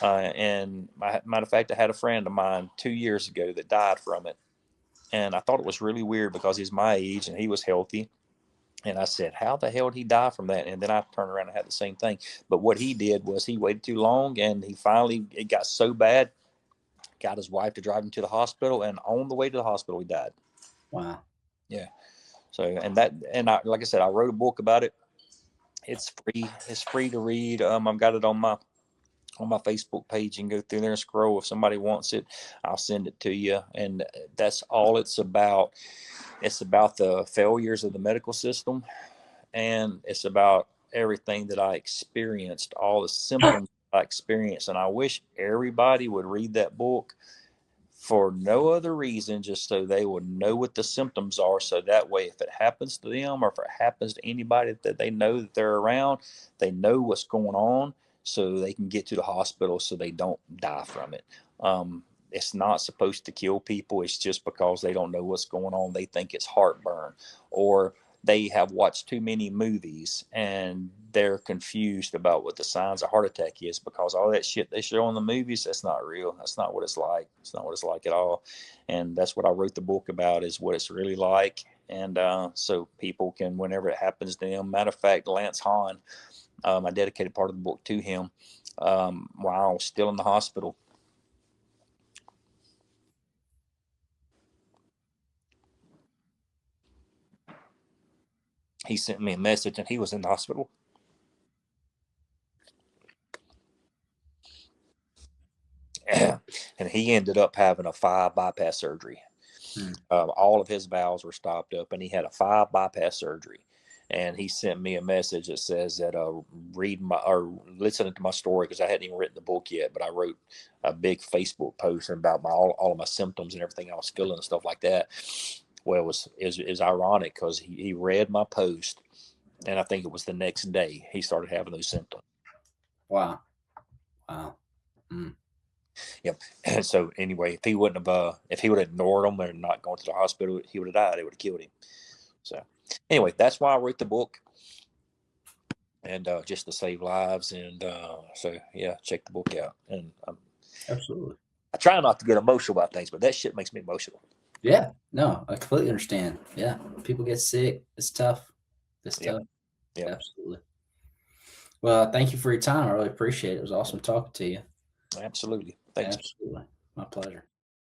And matter of fact, I had a friend of mine 2 years ago that died from it. And I thought it was really weird because he's my age and he was healthy. And I said, how the hell did he die from that? And then I turned around and had the same thing. But what he did was he waited too long, and it got so bad, got his wife to drive him to the hospital. And on the way to the hospital, he died. Wow. Yeah. So, like I said, I wrote a book about it. It's free. It's free to read. I've got it on my Facebook page. You can go through there and scroll. If somebody wants it, I'll send it to you. And that's all it's about. It's about the failures of the medical system, and it's about everything that I experienced, all the symptoms I experienced. And I wish everybody would read that book for no other reason, just so they would know what the symptoms are. So that way, if it happens to them, or if it happens to anybody that they know that they're around, they know what's going on, so they can get to the hospital so they don't die from it. it's not supposed to kill people. It's just because they don't know what's going on. They think it's heartburn, or they have watched too many movies and they're confused about what the signs of heart attack is, because all that shit they show in the movies, that's not real. That's not what it's like. It's not what it's like at all. And that's what I wrote the book about, is what it's really like. And so people can, whenever it happens to them. Matter of fact, Lance Hahn, I dedicated part of the book to him while I was still in the hospital. He sent me a message, and he was in the hospital. And he ended up having a 5 bypass surgery. All of his valves were stopped up, and he had a 5 bypass surgery. And he sent me a message that says that read my, or listening to my story, because I hadn't even written the book yet, but I wrote a big Facebook post about all of my symptoms and everything I was feeling and stuff like that. Well, it was ironic, because he read my post, and I think it was the next day he started having those symptoms. Wow. Wow. Yep. And so anyway, if he would have ignored them and not gone to the hospital, he would have died. It would have killed him. So anyway, that's why I wrote the book, and just to save lives. And so yeah, check the book out. And Absolutely. I try not to get emotional about things, but that shit makes me emotional. Yeah. No, I completely understand. Yeah. People get sick. It's tough. It's Yep. tough. Yep. Absolutely. Well, thank you for your time. I really appreciate it. It was awesome talking to you. Absolutely. Thanks. Absolutely. My pleasure.